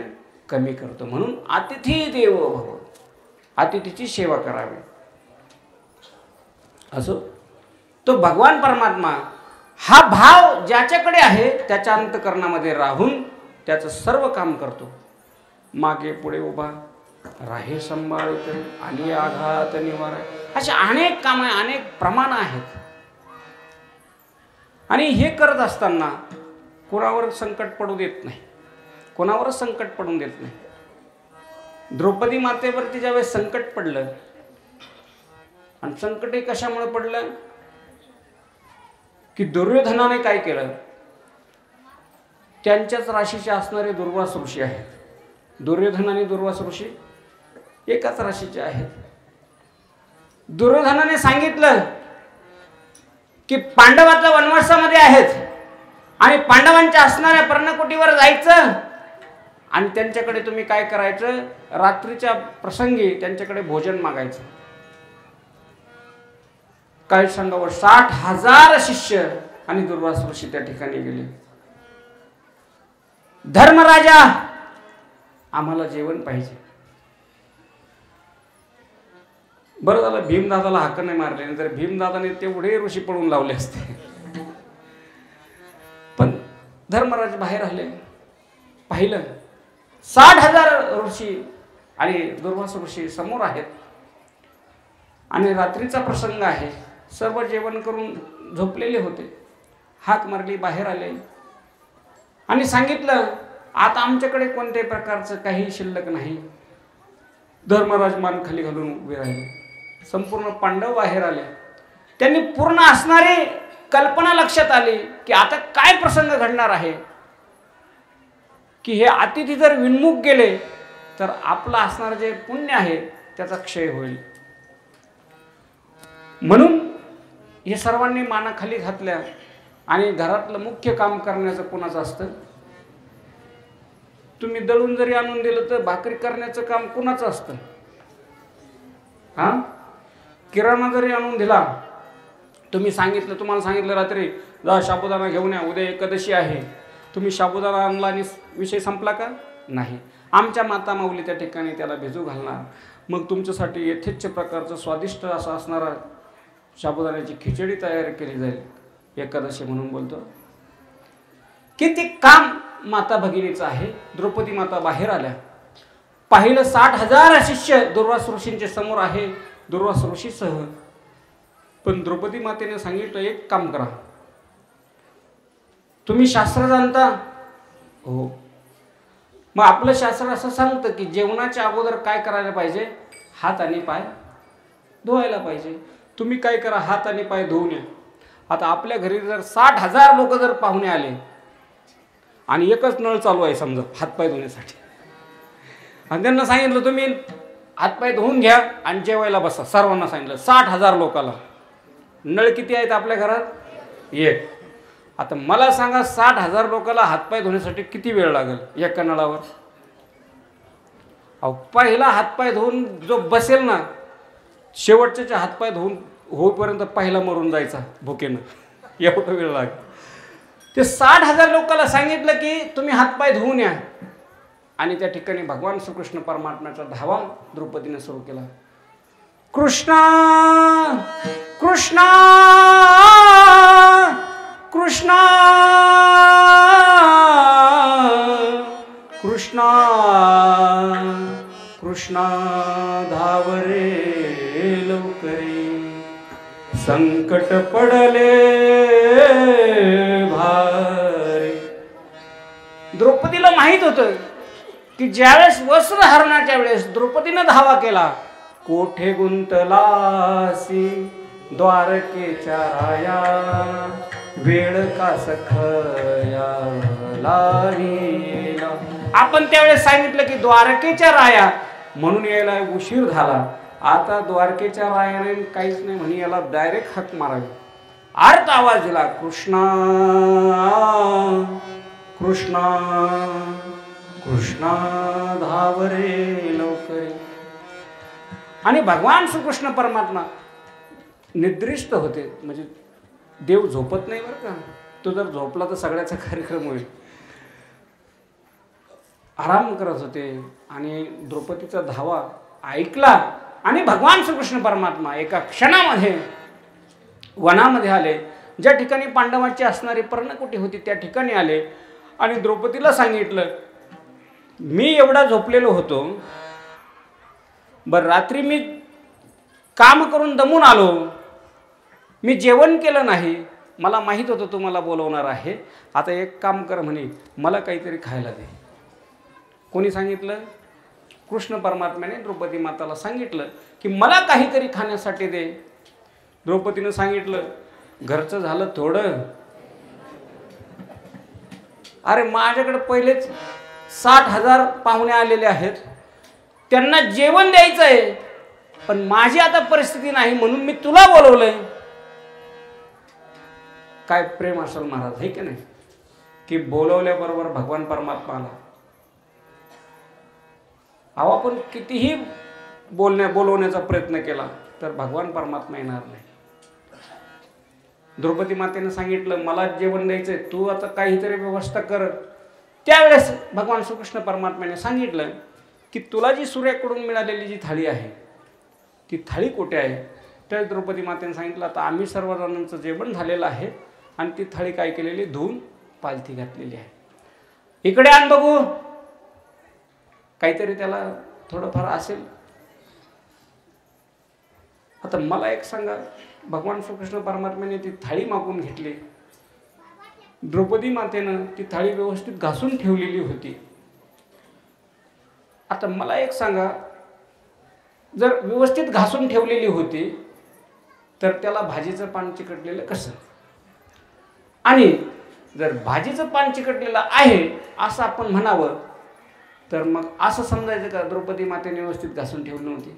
कमी करतो. म्हणून अतिथी देवो भव, अतिथीची सेवा करावी. असो तो भगवान परमात्मा हा भाव ज्याच्याकडे आहे त्याच्या अंतःकरणामध्ये राहून त्याचं सर्व काम करतो. मागे पुढे उभा राहे संभाळित आणि आघात निवार, असे अनेक काम आहे, अनेक प्रमाण आहेत. आणि हे करत असताना कोणावर संकट पडू देत नाही, कोणावरच संकट पडून देत नाही. द्रौपदी मातेवरती ज्यावेळेस संकट पडलं, आणि संकट हे कशामुळे पडलं की दुर्योधनाने काय केलं? त्यांच्याच राशीचे असणारे दुर्वास ऋषी आहेत. दुर्योधन आणि दुर्वास ऋषी एकाच राशीचे आहेत. दुर्योधनाने सांगितलं की पांडव आता वनवासामध्ये आहेत आणि पांडवांच्या असणाऱ्या पर्णकुटीवर जायचं आणि त्यांच्याकडे तुम्ही काय करायचं? रात्रीच्या प्रसंगी त्यांच्याकडे भोजन मागायचं. काय सांगावं, 60,000 शिष्य आणि दुर्वास ऋषी त्या ठिकाणी गेले. धर्मराजा आम्हाला जेवण पाहिजे. बरं झालं भीमदादाला हाक नाही मारले, नाही तर भीमदादाने तेवढे ऋषी पळून लावले असते. पण धर्मराज बाहेर आले, पाहिलं 60,000 ऋषी आणि दुर्वास ऋषी समोर आहेत आणि रात्रीचा प्रसंग आहे. सर्व जेवण करून झोपलेले होते. हाक मारली, बाहेर आले आणि सांगितलं आता आमच्याकडे कोणत्याही प्रकारचं काही शिल्लक नाही. धर्मराज मान खाली घालून उभे राहिले. संपूर्ण पांडव बाहेर आले. त्यांनी पूर्ण असणारी कल्पना लक्षात आली की आता काय प्रसंग घडणार आहे, की हे अतिथी जर विन्मुख गेले तर आपलं असणारं जे पुण्य आहे त्याचा क्षय होईल. म्हणून हे सर्वांनी मानाखाली घातल्या. आणि घरातलं मुख्य काम करण्याचं कोणाचं असतं? तुम्ही दळून जरी आणून दिलं तर भाकरी करण्याचं काम कोणाचं असतं? हा, किराणा जरी आणून दिला, तुम्ही सांगितलं, तुम्हाला सांगितलं रात्री जा साबुदाणा घेऊन या, उद्या एकादशी आहे, तुम्ही साबुदाणा आणला आणि विषय संपला का? नाही. आमच्या माता माऊली त्या ठिकाणी त्याला भिजू घालणार. मग तुमच्यासाठी यथेच्छ प्रकारचं स्वादिष्ट असं असणारा साबुदाण्याची खिचडी तयार केली जाईल. एकादशी म्हणून बोलतो. किती काम माता भगिनीचं आहे. द्रौपदी माता बाहेर आल्या, पाहिलं 60,000 शिष्य दुर्वास ऋषींच्या समोर आहे, दुर्वास ऋषीसह. पण द्रौपदी मातेने सांगितलं एक काम करा, तुम्ही शास्त्र जाणता? हो. मग आपलं शास्त्र असं सांगतं की जेवणाच्या अगोदर काय करायला पाहिजे? हात आणि पाय धुवायला पाहिजे. तुम्ही काय करा, हात आणि पाय धुवून या. आता आपल्या घरी जर 60,000 लोक जर पाहुणे आले आणि एकच नळ चालू आहे समजा हातपाय धुण्यासाठी, आणि त्यांना सांगितलं तुम्ही हातपाय धुवून घ्या आणि जेवायला बसा, सर्वांना सांगितलं 60,000 लोकाला, नळ किती आहेत आपल्या घरात? एक. आता मला सांगा 60,000 लोकाला हातपाय धुण्यासाठी किती वेळ लागेल एका नळावर? अहो, पहिला हातपाय धुवून जो बसेल ना, शेवटच्या हातपाय धुवून होईपर्यंत पहिला मरून जायचा भुकेनं, एवढा वेळ लागेल. ते 60,000 लोकांना सांगितलं की तुम्ही हातपाय धुवून या. आणि त्या ठिकाणी भगवान श्रीकृष्ण परमात्म्याचा धावा द्रौपदीने सुरू केला. कृष्णा कृष्णा कृष्णा कृष्णा कृष्णा धावरे लवकरे, संकट पडले भारे. द्रौपदीला माहित होतं की ज्यावेळेस वस्त्र हरणाच्या वेळेस द्रौपदीनं धावा केला, कोठे गुंतलासी द्वारकेच्या राया, वेळ का सखया लागेला. आपण त्यावेळेस सांगितलं की द्वारकेच्या राया म्हणून यायला उशीर झाला. आता द्वारकेच्या रायाने काहीच नाही म्हणे, याला डायरेक्ट हाक मारावी. अर्थ आवाज दिला, कृष्णा कृष्णा कृष्णा धाव रे लवकर. आणि भगवान श्रीकृष्ण परमात्मा निद्रिस्त होते, म्हणजे देव झोपत नाही बरं का. तो जर झोपला तर सगळ्याचा कार्यक्रम होईल. आराम करत होते आणि द्रौपदीचा धावा ऐकला आणि भगवान श्रीकृष्ण परमात्मा एका क्षणामध्ये वनामध्ये आले. ज्या ठिकाणी पांडवांची असणारी पर्णकुटी होती त्या ठिकाणी आले आणि द्रौपदीला सांगितलं, मी एवढा झोपलेलो होतो, बरं रात्री मी काम करून दमून आलो, मी जेवण केलं नाही, मला माहीत होतं तू मला बोलवणार आहे, आता एक काम कर म्हणे, मला काहीतरी खायला दे. कोणी सांगितलं? कृष्ण परमात्म्याने द्रौपदी माताला सांगितलं की मला काहीतरी खाण्यासाठी दे. द्रौपदीनं सांगितलं, घरचं झालं थोडं, अरे माझ्याकडे पहिलेच 60,000 पाहुणे आलेले आहेत, त्यांना जेवण द्यायचं आहे, पण माझी आता परिस्थिती नाही म्हणून मी तुला बोलवलंय. काय प्रेम असेल महाराज, हे की नाही, की बोलवल्याबरोबर भगवान परमात्मा आला. अहो आपण कितीही बोलवण्याचा प्रयत्न केला तर भगवान परमात्मा येणार नाही. द्रौपदी मातेने सांगितलं, मला जेवण द्यायचंय, तू आता काहीतरी व्यवस्था कर. त्यावेळेस भगवान श्रीकृष्ण परमात्म्याने सांगितलं की तुला जी सूर्याकडून मिळालेली जी थाळी आहे ती थाळी कुठे आहे. तर द्रौपदी मातेने सांगितलं, आता आम्ही सर्वजणांचं जेवण झालेलं आहे आणि ती थाळी काय केलेली, धुवून पालथी घातलेली आहे. इकडे आण बघू, काहीतरी त्याला थोडंफार असेल. आता मला एक सांगा, भगवान श्रीकृष्ण परमात्म्याने ती थाळी मागून घेतली, द्रौपदी मातेनं ती थाळी व्यवस्थित घासून ठेवलेली होती. आता मला एक सांगा, जर व्यवस्थित घासून ठेवलेली होती तर त्याला भाजीचं पान चिकटलेलं कसं? आणि जर भाजीचं पान चिकटलेलं आहे असं आपण म्हणावं तर मग असं समजायचं का द्रौपदी मातेने व्यवस्थित घासून ठेवली नव्हती?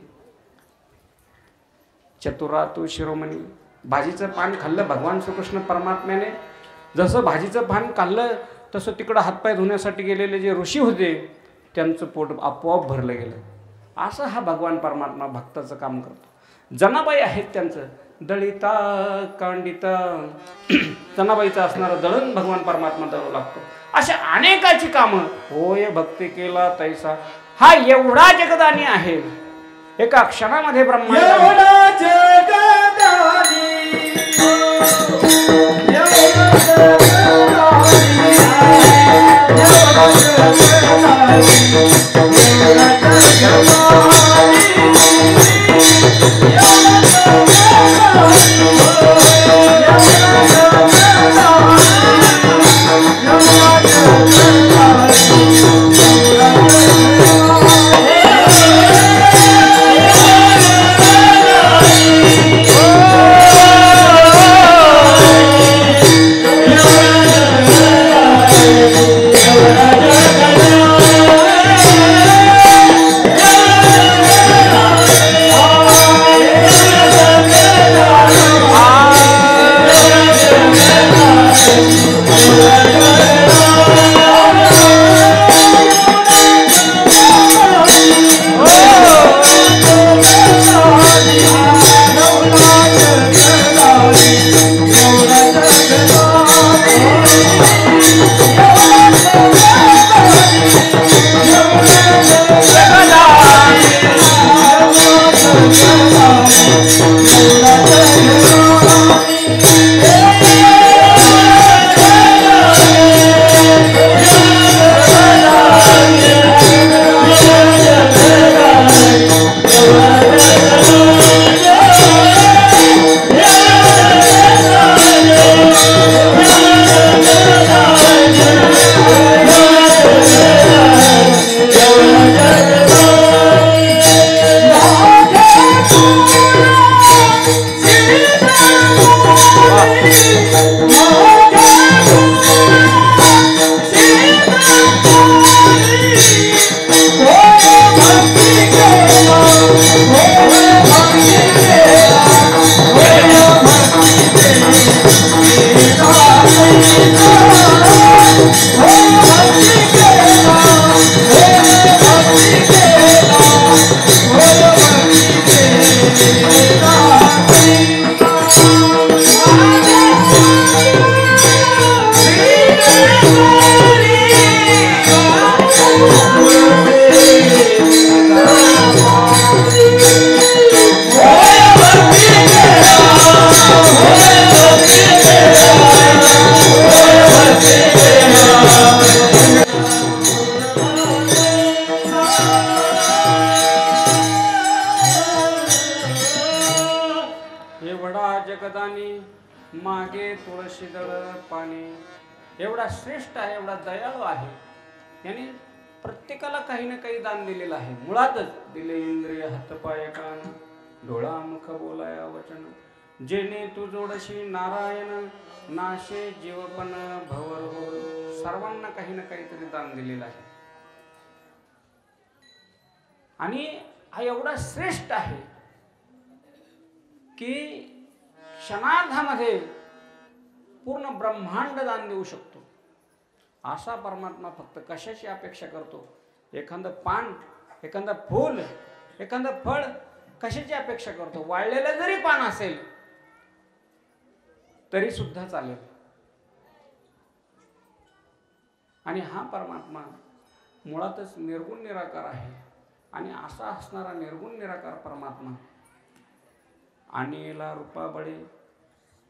चतुरा तू शिरोमणी, भाजीचं पान खाल्लं भगवान श्रीकृष्ण परमात्म्याने. जसं भाजीचं पान खाल्लं तसं तिकडं हातपाय धुण्यासाठी गेलेले जे ऋषी होते त्यांचं पोट आपोआप भरलं गेलं. असं हा भगवान परमात्मा भक्ताचं काम करतो. जनाबाई आहेत त्यांचं दळिता कांडिता, जनाबाईचं असणारं दळण भगवान परमात्मा दळू लागतो. अशा अनेकाची कामं, होय भक्ती केला तैसा, हा एवढा जगदानी आहे. एका क्षणामध्ये ब्रह्मांड एवढा जगदानी मागे तुळशीदळ पाणी. एवढा श्रेष्ठ आहे, एवढा दयाळू आहे. याने प्रत्येकाला काही ना काही दान दिलेलं आहे. मुळातच दिले इंद्रिय हातपाय कान, डोळा मुख बोलाया वचन. जेणे तू जोडशी नारायण, नाशे जीवपण भवर हो. सर्वांना काही ना काहीतरी दान दिलेलं आहे. आणि हा एवढा श्रेष्ठ आहे की क्षणार्धामध्ये पूर्ण ब्रह्मांड दान देऊ शकतो. असा परमात्मा फक्त कशाची अपेक्षा करतो? एखादं पान, एखादं फूल, एखादं फळ कशाची अपेक्षा करतो? वाळलेलं जरी पान असेल तरी सुद्धा चालेल. आणि हा परमात्मा मुळातच निर्गुण निराकार आहे. आणि असा असणारा निर्गुण निराकार परमात्मा आणीला रूपा बळे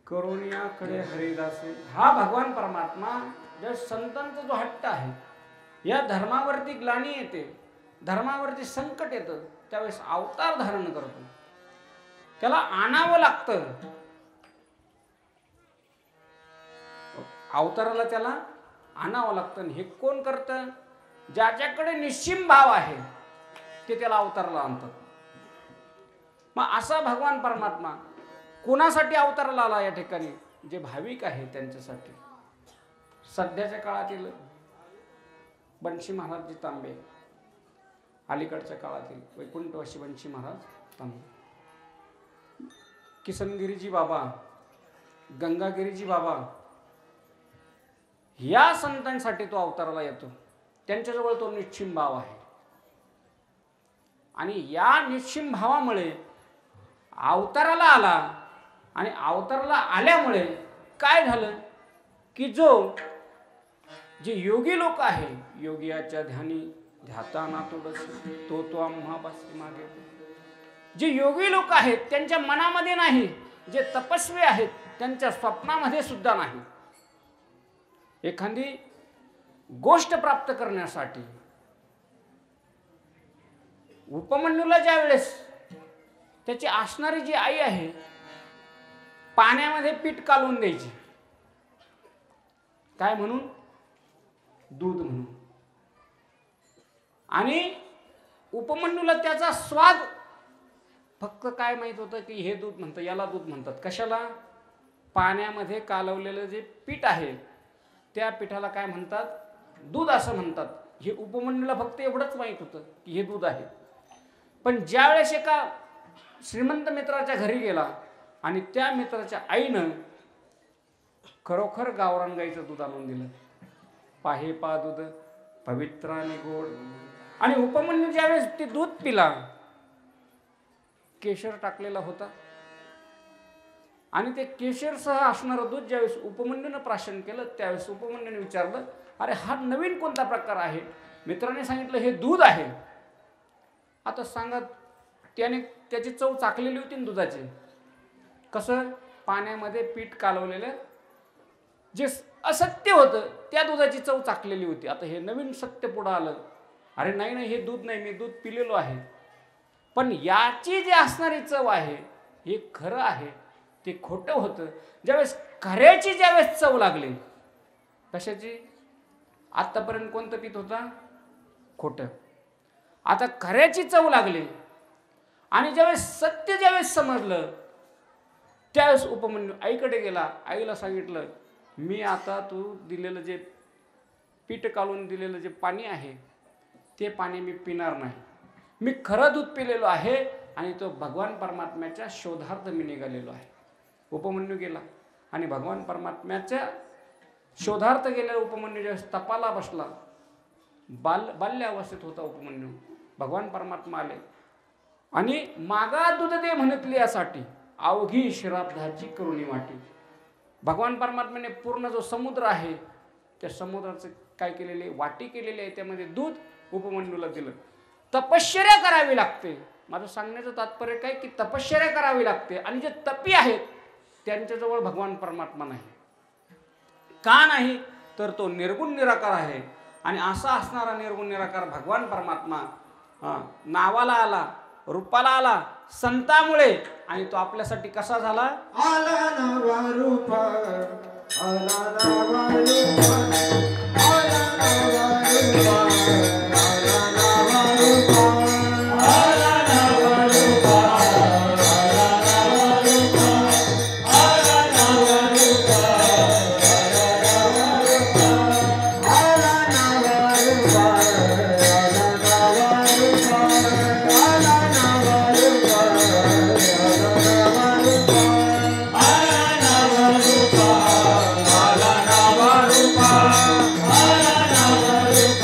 करुणियाकडे हरिदासे. हा भगवान परमात्मा ज्या संतांचा जो हट्ट आहे, या धर्मावरती ग्लानी येते, धर्मावरती संकट येतं, त्यावेळेस अवतार धारण करतो. त्याला आणावं लागतं. अवताराला त्याला आणावं लागतं. हे कोण करतं? ज्याच्याकडे निश्चिम भाव आहे ते त्याला अवताराला आणतात. मग असा भगवान परमात्मा कोणासाठी अवताराला आला? या ठिकाणी जे भाविक आहे त्यांच्यासाठी. सध्याच्या काळातील बंशी महाराजजी तांबे, अलीकडच्या काळातील वैकुंठवासी बंशी महाराज तांबे, किसनगिरीजी बाबा, गंगागिरीजी बाबा, या संतांसाठी तो अवताराला येतो. त्यांच्याजवळ तो निश्चिम भाव आहे. आणि या निश्चिम भावामुळे अवताराला आला. आणि अवताराला आल्यामुळे काय झालं की जे योगी लोक आहे, योगियाच्या ध्यानी ध्याता ना तो आम्हापाशी मागे. जे योगी लोक आहेत त्यांच्या मनामध्ये नाही, जे तपस्वी आहेत त्यांच्या स्वप्नामध्ये सुद्धा नाही. एखादी गोष्ट प्राप्त करण्यासाठी उपमन्यूला ज्या वेळेस त्याची असणारी जी आई आहे पाण्यामध्ये पीठ कालवून द्यायची, काय म्हणून? दूध म्हणून. आणि उपमन्यूला त्याचा स्वाद फक्त काय माहित होतं की हे दूध म्हणतात, याला दूध म्हणतात. कशाला? पाण्यामध्ये कालवलेलं जे पीठ आहे त्या पिठाला काय म्हणतात? दूध असं म्हणतात. हे उपमन्यूला फक्त एवढंच माहित होतं की हे दूध आहे. पण ज्यावेळेस एका श्रीमंत मित्राच्या घरी गेला आणि त्या मित्राच्या आईनं खरोखर गावरान गाईचं दूध आणून दिलं. पाहे पा दूध पवित्र आणि गोड. आणि उपमन्यू ज्यावेळेस ते दूध पिला, केशर टाकलेला होता. आणि ते केशरसह असणारं दूध ज्यावेळेस उपमन्यूनं प्राशन केलं त्यावेळेस उपमन्यूने विचारलं, अरे हा नवीन कोणता प्रकार आहे? मित्राने सांगितलं हे दूध आहे. आता सांगा, त्याने त्याची चव चाकलेली होती ना दुधाची. कसं? पाण्यामध्ये पीठ कालवलेलं जे असत्य होतं त्या दुधाची चव चाकलेली होती. आता हे नवीन सत्य पुढं आलं. अरे नाही हे दूध नाही, मी दूध पिलेलो आहे. पण याची जी असणारी चव आहे हे खरं आहे, ते खोटं होतं. ज्यावेळेस खऱ्याची ज्यावेळेस चव लागली, कशाची? आतापर्यंत कोणतं पीत होता? खोटं. आता खऱ्याची चव लागली. आणि ज्यावेळेस सत्य ज्यावेळेस समजलं त्यावेळेस उपमन्यू आईकडे गेला. आईला सांगितलं, मी आता तू दिलेलं जे पीठ काढून दिलेलं जे पाणी आहे ते पाणी मी पिणार नाही. मी खरं दूध पिलेलो आहे आणि तो भगवान परमात्म्याच्या शोधार्थ मी निघालेलो आहे. उपमन्यू गेला आणि भगवान परमात्म्याच्या शोधार्थ गेलेला उपमन्यू ज्यावेळेस तपाला बसला, बाल्य अवस्थेत होता उपमन्यू. भगवान परमात्मा आले आणि मागा दूध दे म्हणतली यासाठी अवघी श्राद्धाची करुणी वाटी. भगवान परमात्म्याने पूर्ण जो समुद्र आहे त्या समुद्राचं काय केलेले वाटी केलेली आहे, त्यामध्ये दूध उपमन्यूला दिलं. तपश्चर्या करावी लागते. माझं सांगण्याचं तात्पर्य काय की तपश्चर्या करावी लागते. आणि जे तपी आहेत त्यांच्याजवळ भगवान परमात्मा नाही. का नाही? तर तो निर्गुण निराकार आहे. आणि असा असणारा निर्गुण निराकार भगवान परमात्मा नावाला आला, रूपाला आला संतामुळे आणि तो आपल्यासाठी कसा झाला आला नवा रूप आला नवा रूप आला नवा रूप आला नवा रूप आला नवा रूप आला नवा रूप आला नवा रूप आला नवा रूप आला नवा रूप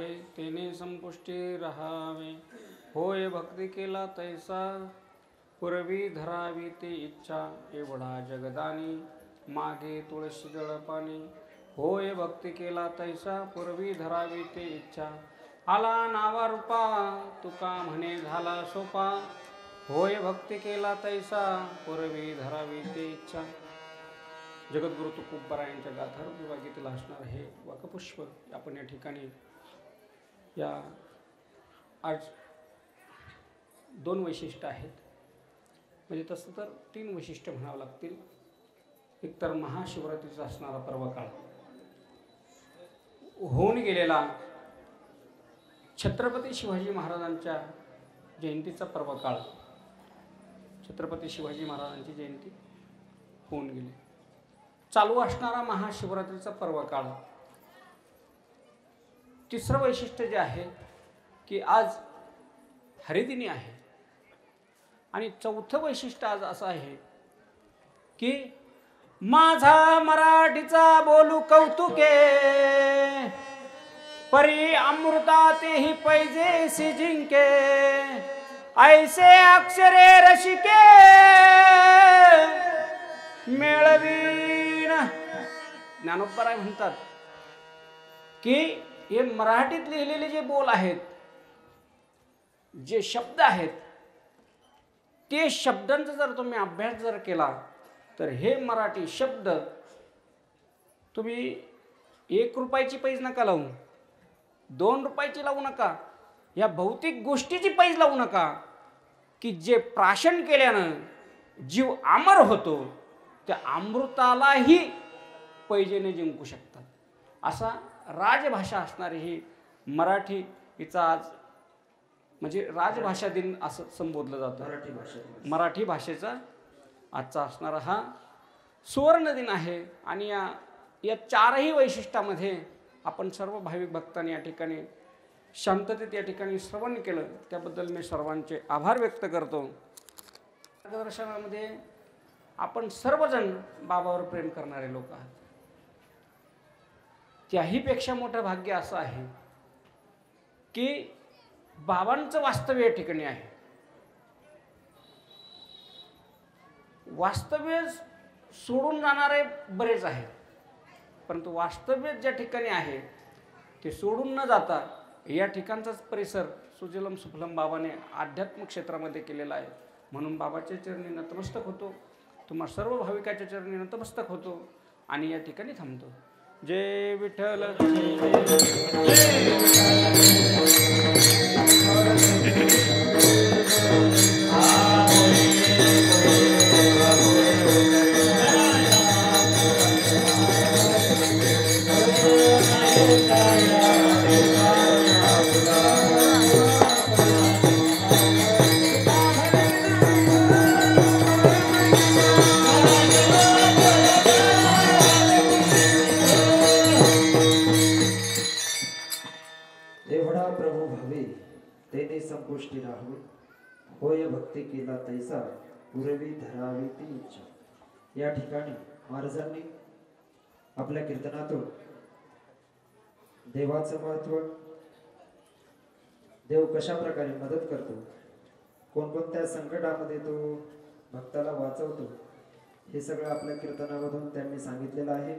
राहावे तेने संपुष्टी राहावे. होय भक्ती केला तैसा पूर्वी धरावी ते इच्छा. एवढा जगदानी मागे तुळशी जळपाणी. होय भक्ती केला तैसा पूर्वी धरावी ते इच्छा. आला नावा रूपा तुका म्हणे झाला सोपा. होय भक्ती केला तैसा पूर्वी धरावी ते इच्छा. जगद्गुरु तुकोबरायांच्या गाथार विभागीतील असणार हे वाकपुष्प आपण या ठिकाणी या आज 2 वैशिष्ट्य आहेत. म्हणजे तसं तर 3 वैशिष्ट्य म्हणावं लागतील. एक तर महाशिवरात्रीचा असणारा पर्वकाळ, होऊन गेलेला छत्रपती शिवाजी महाराजांच्या जयंतीचा पर्वकाळ. छत्रपती शिवाजी महाराजांची जयंती होऊन गेली. चालू असणारा महाशिवरात्रीचा पर्वकाळ. तिसरं वैशिष्ट्य जे आहे की आज हरिदिनी आहे. आणि चौथं वैशिष्ट्य आज असं आहे की माझा मराठीचा बोलू कौतुके, परी अमृता तेही पैजेसी जिंके. ऐसे अक्षरे रसिके मेळवीन. ज्ञानोबराय म्हणतात की हे मराठीत लिहिलेले जे बोल आहेत, जे शब्द आहेत, ते शब्दांचा जर तुम्ही अभ्यास जर केला तर हे मराठी शब्द तुम्ही 1 रुपयाची पैज नका लावू, 2 रुपयाची लावू नका, या भौतिक गोष्टीची पैज लावू नका, की जे प्राशन केल्यानं जीव अमर होतो त्या अमृतालाही पैजेने जिंकू शकतात. असा राजभाषा असणारी ही मराठी, हिचा आज म्हणजे राजभाषा दिन असं संबोधलं जातं. मराठी भाषेचा आजचा असणारा हा सुवर्ण दिन आहे. आणि या 4ही वैशिष्ट्यामध्ये आपण सर्व भाविक भक्तांनी या ठिकाणी शांततेत या ठिकाणी श्रवण केलं, त्याबद्दल मी सर्वांचे आभार व्यक्त करतो. मार्गदर्शनामध्ये आपण सर्वजण बाबावर प्रेम करणारे लोक आहात. त्याहीपेक्षा मोठं भाग्य असं आहे की बाबांचं वास्तव्य या ठिकाणी आहे. वास्तव्य सोडून जाणारे बरेच आहेत, परंतु वास्तव्य ज्या ठिकाणी आहे ते सोडून न जाता या ठिकाणचाच परिसर सुजलम सुफलम बाबाने आध्यात्मिक क्षेत्रामध्ये केलेला आहे. म्हणून बाबाच्या चरणी नतमस्तक होतो, तुम्हा सर्व भाविकाच्या चरणी नतमस्तक होतो आणि या ठिकाणी थांबतो. जय विठ्ठल. संपुष्टी राहावी. होय भक्ती केला तैसा पूर्वी धरावी ती इच्छा. या ठिकाणी महाराजांनी आपल्या कीर्तनातून देवाचं महत्व, देव कशा प्रकारे मदत करतो, कोणकोणत्या संकटामध्ये तो भक्ताला वाचवतो, हे सगळं आपल्या कीर्तनामधून त्यांनी सांगितलेलं आहे.